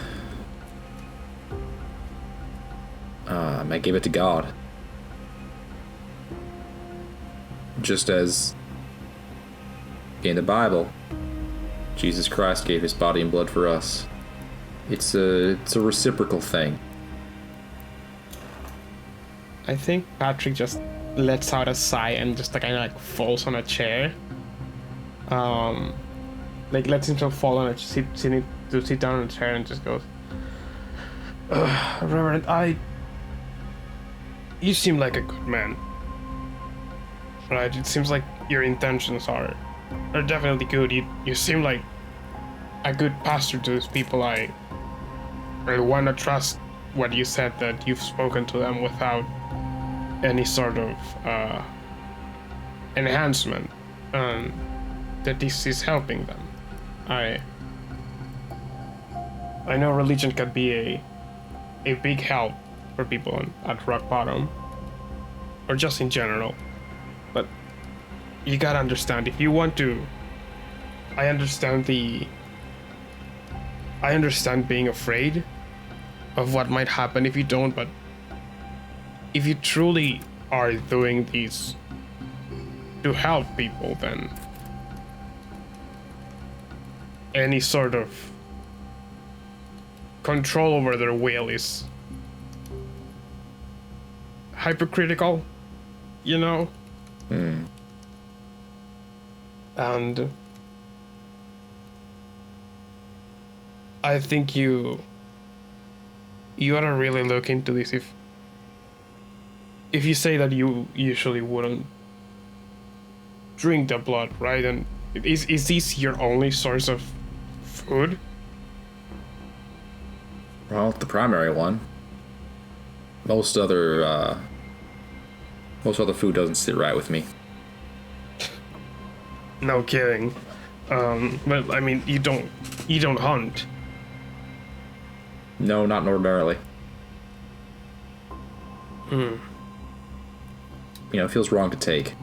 I give it to God. Just as in the Bible, Jesus Christ gave his body and blood for us. It's a reciprocal thing. I think Patrick just lets out a sigh and just kind of falls on a chair. Lets himself fall on a sit down on a chair and just goes, Reverend, you seem like a good man. Right? It seems like your intentions are definitely good. You seem like a good pastor to these people. I want to trust what you said, that you've spoken to them without any sort of enhancement, that this is helping them. I know religion can be a big help for people at rock bottom, or just in general, but you gotta understand, if you want to, I understand being afraid of what might happen if you don't, but if you truly are doing these to help people, then any sort of control over their will is hypocritical, you know? And I think you ought to really look into this if you say that you usually wouldn't drink the blood, right? And is this your only source of food? Well, the primary one. Most other food doesn't sit right with me. No kidding. But I mean, you don't hunt. No, not ordinarily. You know, it feels wrong to take.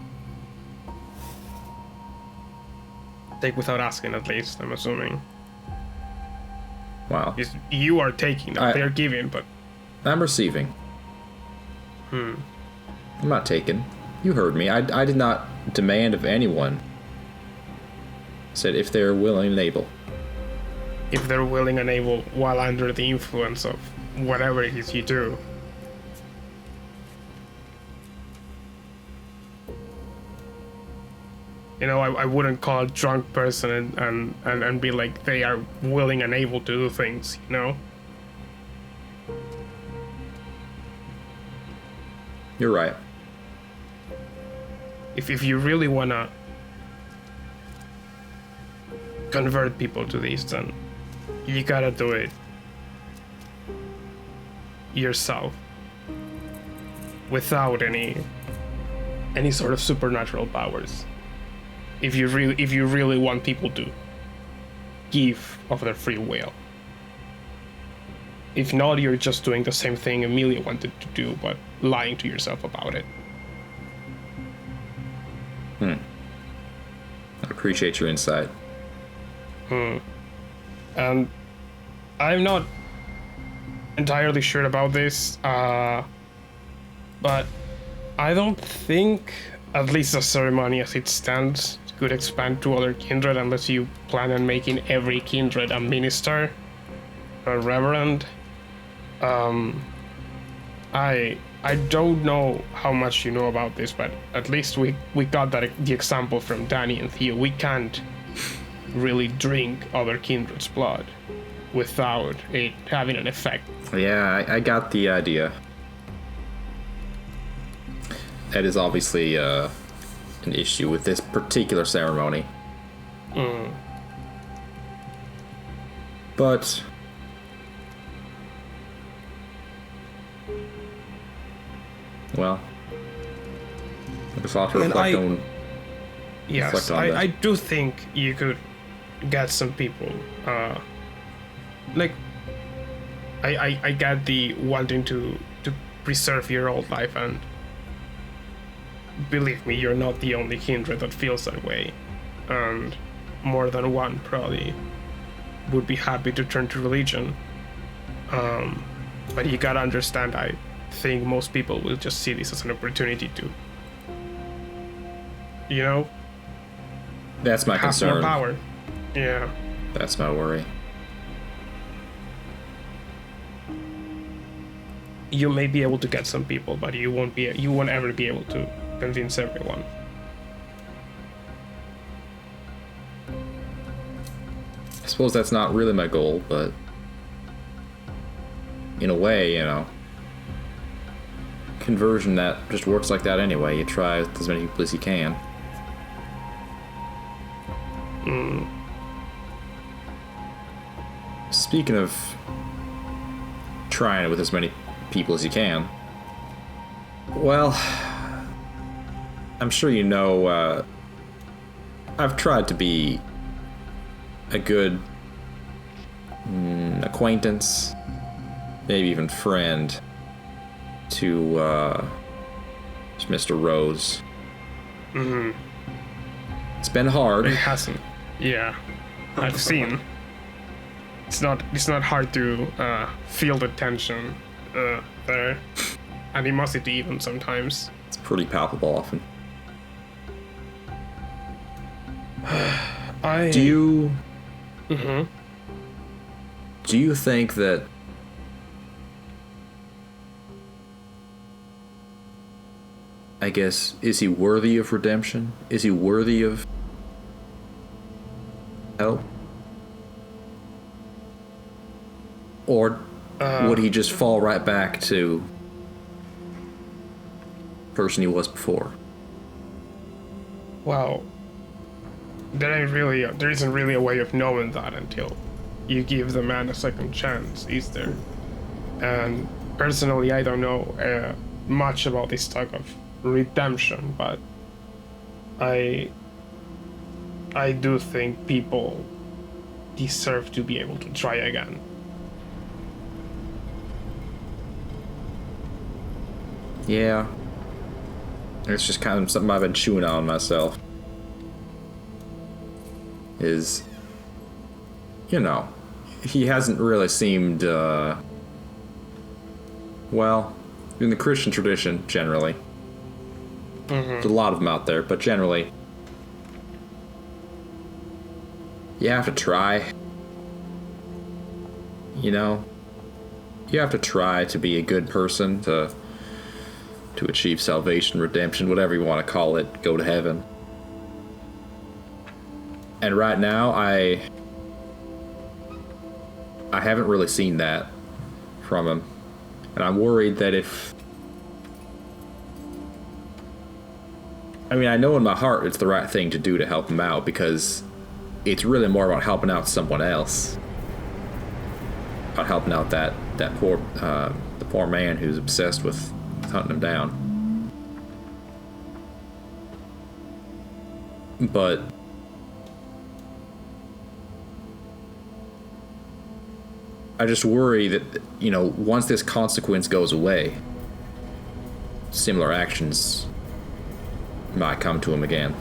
Take without asking, at least, I'm assuming. Wow. You are taking, they're giving, but... I'm receiving. I'm not taking. You heard me. I did not demand of anyone. I said if they're willing and able. If they're willing and able while under the influence of whatever it is you do. You know, I wouldn't call a drunk person and be like they are willing and able to do things, you know? You're right. If you really wanna convert people to these, then you gotta do it yourself without any sort of supernatural powers. If you really want people to give of their free will. If not, you're just doing the same thing Amelia wanted to do, but lying to yourself about it. I appreciate your insight. And I'm not entirely sure about this, but I don't think, at least the ceremony as it stands, could expand to other kindred unless you plan on making every kindred a minister, a reverend. I don't know how much you know about this, but at least we got the example from Danny and Theo. We can't really drink other kindred's blood without it having an effect. Yeah, I got the idea. That is obviously an issue with this particular ceremony. But well, I guess I'll have to reflect on. Yes, I do think you could get some people. Like, I get the wanting to preserve your old life, and believe me, you're not the only kindred that feels that way, and more than one probably would be happy to turn to religion. But you gotta understand, I think most people will just see this as an opportunity to, you know, that's my have concern. more power. Yeah. That's my worry. You may be able to get some people, but you won't ever be able to convince everyone. I suppose that's not really my goal, but in a way, you know, conversion that just works like that anyway. You try with as many people as you can. Speaking of trying it with as many people as you can, well, I'm sure you know, I've tried to be a good acquaintance, maybe even friend, to Mr. Rose. It's been hard. It hasn't. Yeah, I've seen. It's not hard to feel the tension there, animosity even sometimes. It's pretty palpable often. Do you think that I guess, is he worthy of redemption? Is he worthy of help? Or would he just fall right back to the person he was before? Well, there isn't really a way of knowing that until you give the man a second chance, is there? And personally, I don't know much about this talk of redemption, but I do think people deserve to be able to try again. Yeah. It's just kind of something I've been chewing on myself. Is, you know, he hasn't really seemed, well, in the Christian tradition, generally. There's a lot of them out there, but generally, you have to try. You know? You have to try to be a good person to achieve salvation, redemption, whatever you want to call it, go to heaven. And right now, I haven't really seen that from him. And I'm worried that if... I mean, I know in my heart it's the right thing to do to help him out, because it's really more about helping out someone else. About helping out that poor, the poor man who's obsessed with hunting him down. But I just worry that, you know, once this consequence goes away, similar actions might come to him again.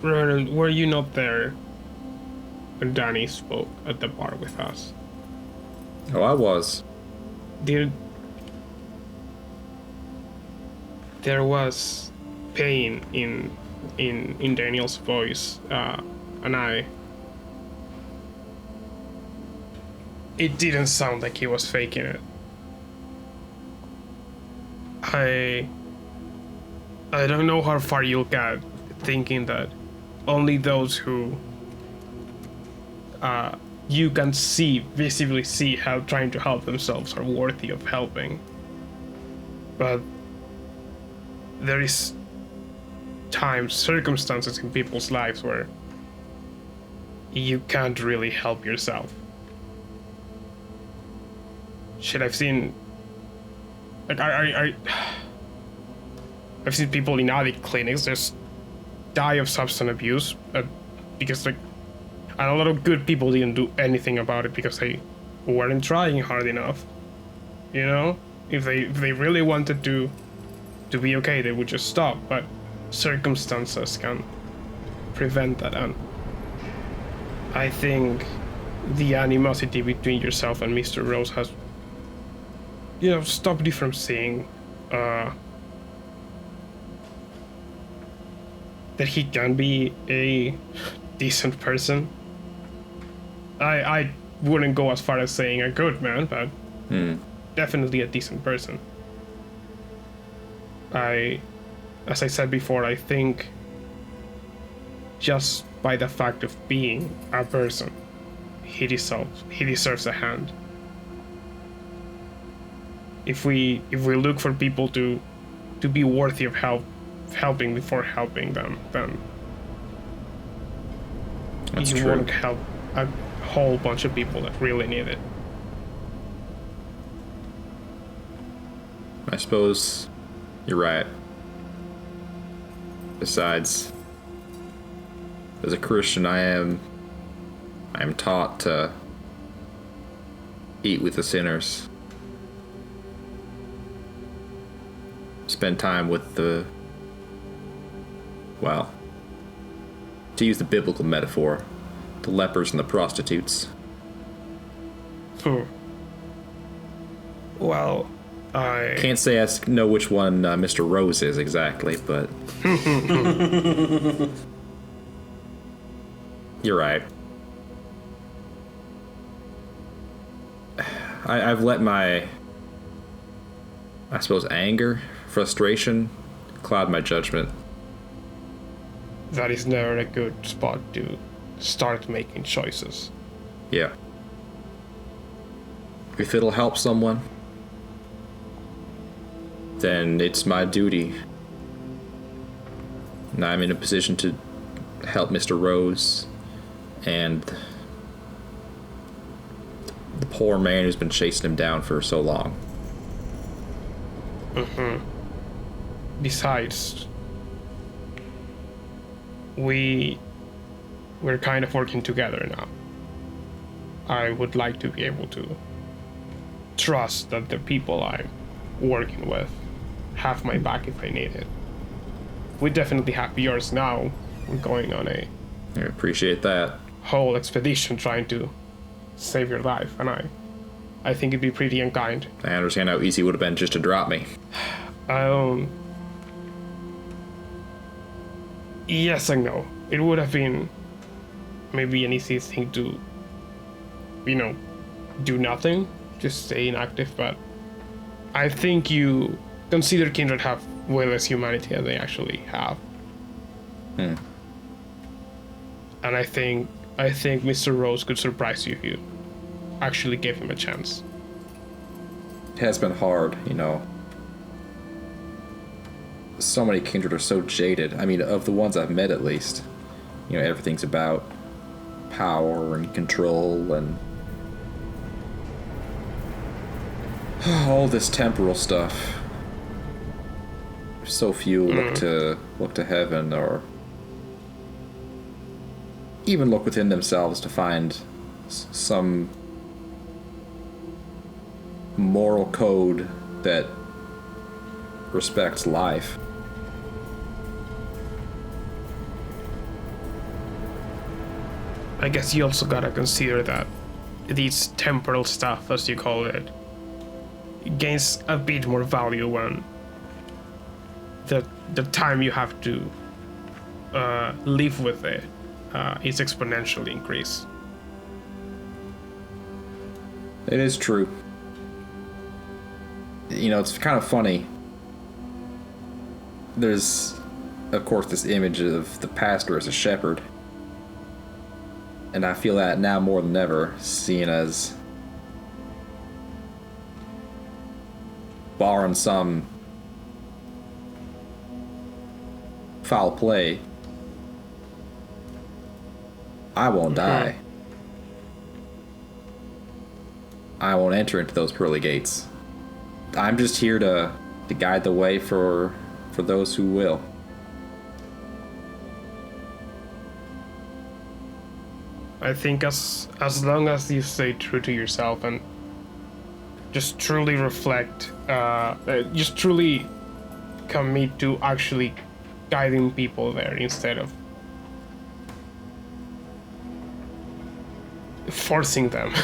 Ronan, were you not there when Danny spoke at the bar with us? Oh, I was. There was pain in Daniel's voice, and it didn't sound like he was faking it. I don't know how far you'll get thinking that only those who you can visibly see how trying to help themselves are worthy of helping. But there is circumstances in people's lives where you can't really help yourself. Shit, I've seen... Like, I've seen people in addict clinics just die of substance abuse because, like, and a lot of good people didn't do anything about it because they weren't trying hard enough. You know? If they really wanted to be okay, they would just stop, but circumstances can prevent that, and I think the animosity between yourself and Mr. Rose has, you know, stopped you from seeing that he can be a decent person. I wouldn't go as far as saying a good man, but definitely a decent person. As I said before, I think just by the fact of being a person, he deserves a hand. If we look for people to be worthy of helping before helping them, then That's you true. won't help a whole bunch of people that really need it. I suppose you're right. Besides, as a Christian, I am taught to eat with the sinners. Spend time with the, well, to use the biblical metaphor, the lepers and the prostitutes. Well, I Can't say I know which one Mr. Rose is exactly, but you're right. I've let my I suppose anger, frustration, cloud my judgment. That is never a good spot to start making choices. Yeah. If it'll help someone, then it's my duty. And I'm in a position to help Mr. Rose and the poor man who's been chasing him down for so long. Besides, we're kind of working together now. I would like to be able to trust that the people I'm working with have my back if I need it. We definitely have yours now. We're going on a I appreciate that. whole expedition trying to save your life, and I think it'd be pretty unkind. I understand how easy it would have been just to drop me. Yes and no. It would have been maybe an easy thing to, do nothing, just stay inactive, but I think you consider Kindred have way less humanity than they actually have. And I think Mr. Rose could surprise you if you actually gave him a chance. It has been hard, So many Kindred are so jaded. I mean, of the ones I've met at least. Everything's about power and control and all this temporal stuff. So few look to heaven or even look within themselves to find some moral code that respects life. I guess you also gotta consider that these temporal stuff, as you call it, gains a bit more value when the time you have to live with it is exponentially increased. It is true. It's kind of funny. There's, of course, this image of the pastor as a shepherd. And I feel that now more than ever, seeing as, barring some foul play, I won't die. I won't enter into those pearly gates. I'm just here to guide the way for those who will. I think as long as you stay true to yourself and just truly reflect, just truly commit to actually guiding people there instead of forcing them.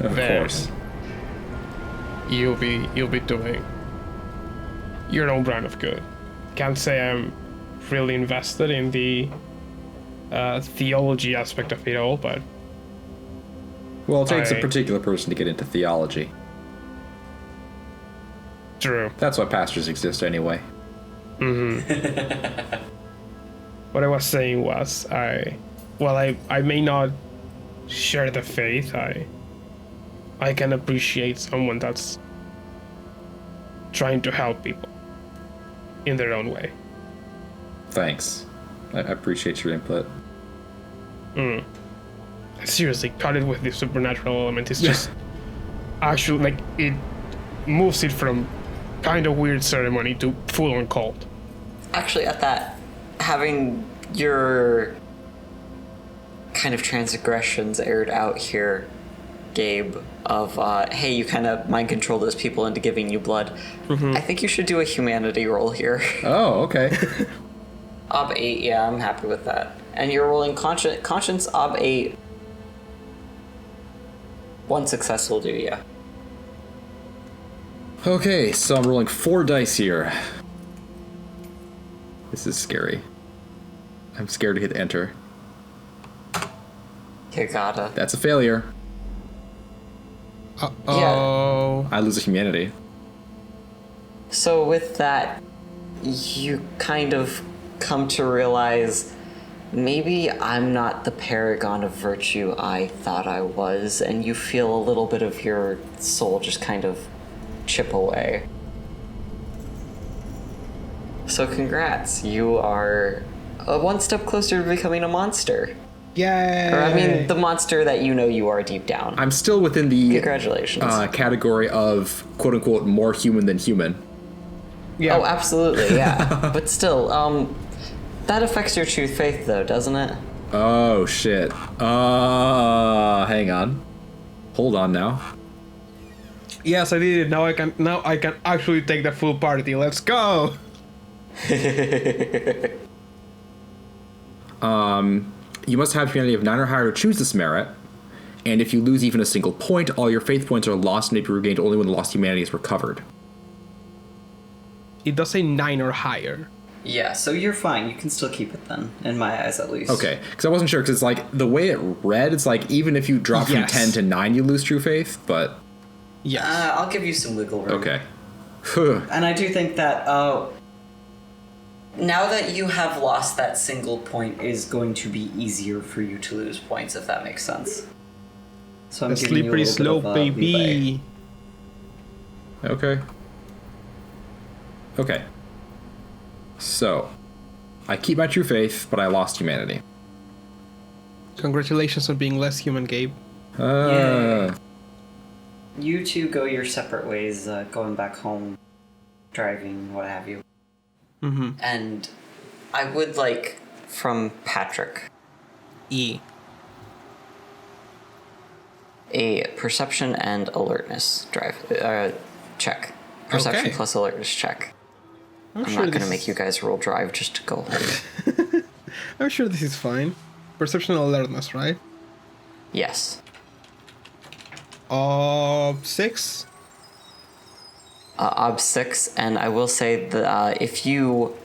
Of course. You'll be doing your own brand of good. Can't say I'm really invested in the theology aspect of it all, but Well, it takes a particular person to get into theology. True. That's why pastors exist anyway. What I was saying was, I may not share the faith. I can appreciate someone that's trying to help people in their own way. Thanks. I appreciate your input. Seriously, cut it with the supernatural element. It's just actually, like, it moves it from kind of weird ceremony to full-on cult. Actually, at that, having your kind of transgressions aired out here, Gabe, of, hey, you kind of mind control those people into giving you blood. I think you should do a humanity roll here. Oh, okay. Ob 8, yeah, I'm happy with that. And you're rolling conscience Ob 8. One success will do, yeah. Okay, so I'm rolling 4 dice here. This is scary. I'm scared to hit enter. You gotta. That's a failure. Oh. I lose a humanity. So with that, you kind of come to realize maybe I'm not the paragon of virtue I thought I was, and you feel a little bit of your soul just kind of chip away. So congrats, you are one step closer to becoming a monster. Yay! Or I mean, the monster that you know you are deep down. I'm still within the Congratulations. Category of quote unquote more human than human. Yeah. Oh, absolutely, yeah. But still, that affects your true faith, though, doesn't it? Oh shit. Hang on. Hold on now. Yes, I did it. Now I can actually take the full party. Let's go. You must have humanity of 9 or higher to choose this merit, and if you lose even a single point, all your faith points are lost and may be regained only when the lost humanity is recovered. It does say 9 or higher. Yeah, so you're fine. You can still keep it then, in my eyes at least. Okay, because I wasn't sure, because it's like, the way it read, it's like, even if you drop from Yes. 10 to 9, you lose true faith, but... Yes. I'll give you some wiggle room. Okay. And I do think that now that you have lost that single point is going to be easier for you to lose points, if that makes sense. So I'm The giving you a slippery little slope, bit of, baby. leeway. Okay. Okay. So, I keep my true faith, but I lost humanity. Congratulations on being less human, Gabe. Yay. You two go your separate ways, going back home, driving, what have you. Mm-hmm. And I would like, from Patrick, E. a perception and alertness check. Perception Okay. plus alertness check. I'm sure not going this to make is- you guys roll drive just to go home. I'm sure this is fine. Perception and alertness, right? Yes. 6. Ob 6, and I will say that if you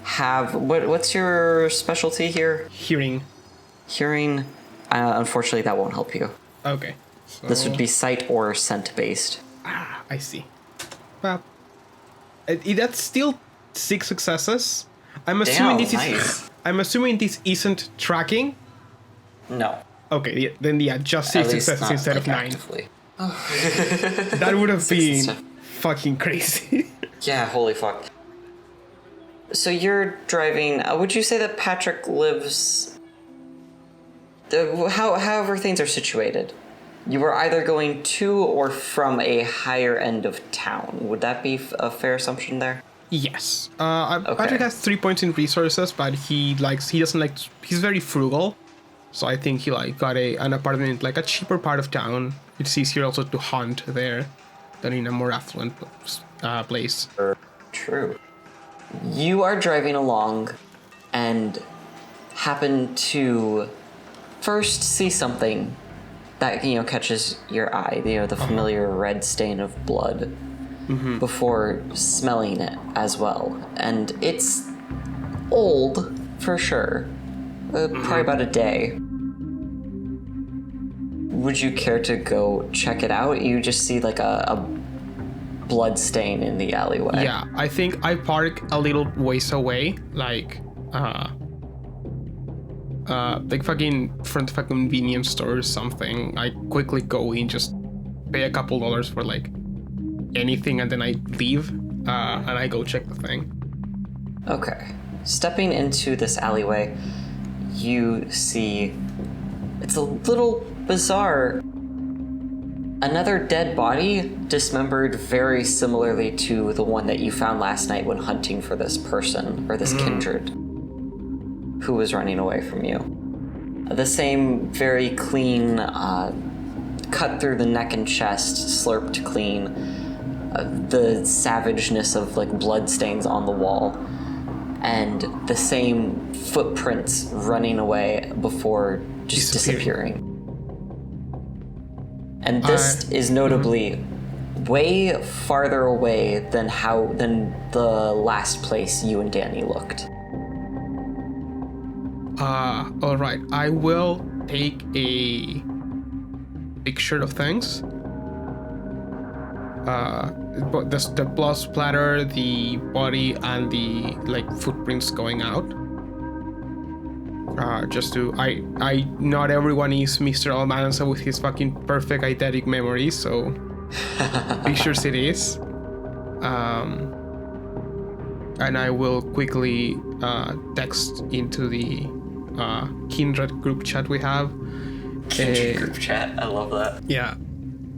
have... What's your specialty here? Hearing. Hearing. Unfortunately, that won't help you. Okay. So, This would be sight or scent based. I see. Well, that's still 6 successes. I'm assuming Damn, this nice. is. I'm assuming this isn't tracking. No. Okay, yeah, then just At 6 least successes not, instead like, of 9. actively. That would have 6 been instead. fucking crazy. Yeah, holy fuck. So you're driving. Would you say that Patrick lives? However things are situated, you were either going to or from a higher end of town. Would that be a fair assumption there? Yes. Okay. Patrick has 3 points in resources, but he's very frugal. So I think he got an apartment like a cheaper part of town. It's easier also to hunt there than in a more affluent place. True. You are driving along and happen to first see something that, catches your eye, the familiar red stain of blood, before smelling it as well. And it's old, for sure. Probably about a day. Would you care to go check it out? You just see like a blood stain in the alleyway. Yeah, I think I park a little ways away, like fucking front of a convenience store or something. I quickly go in, just pay a couple dollars for like anything, and then I leave, and I go check the thing. Okay. Stepping into this alleyway, you see it's a little bizarre. Another dead body, dismembered very similarly to the one that you found last night when hunting for this person, or this kindred, who was running away from you. The same very clean, cut through the neck and chest, slurped clean, the savageness of like blood stains on the wall, and the same footprints running away before just disappearing. And this is notably way farther away than the last place you and Danny looked. All right. I will take a picture of things. the blood splatter, the body, and the like footprints going out. Not everyone is Mr. Almanza with his fucking perfect eidetic memory, so pictures it is. And I will quickly text into the Kindred group chat we have. Kindred group chat, I love that. Yeah,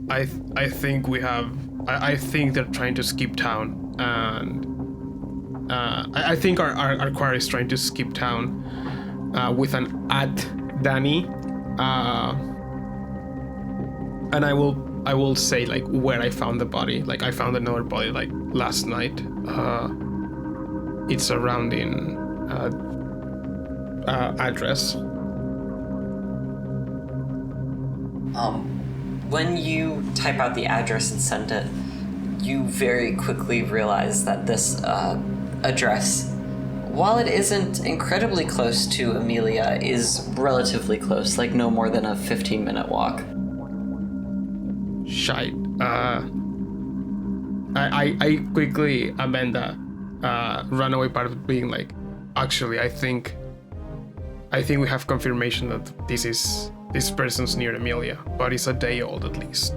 I think we have. I think they're trying to skip town, and I think our choir is trying to skip town with an @Danny, and I will say like where I found the body. Like I found another body like last night. It's surrounding address. When you type out the address and send it, you very quickly realize that this address, while it isn't incredibly close to Amelia, is relatively close, like no more than a 15-minute walk. Shite. I quickly amend the runaway part of being like, actually, I think we have confirmation that this person's near Amelia, but it's a day old at least.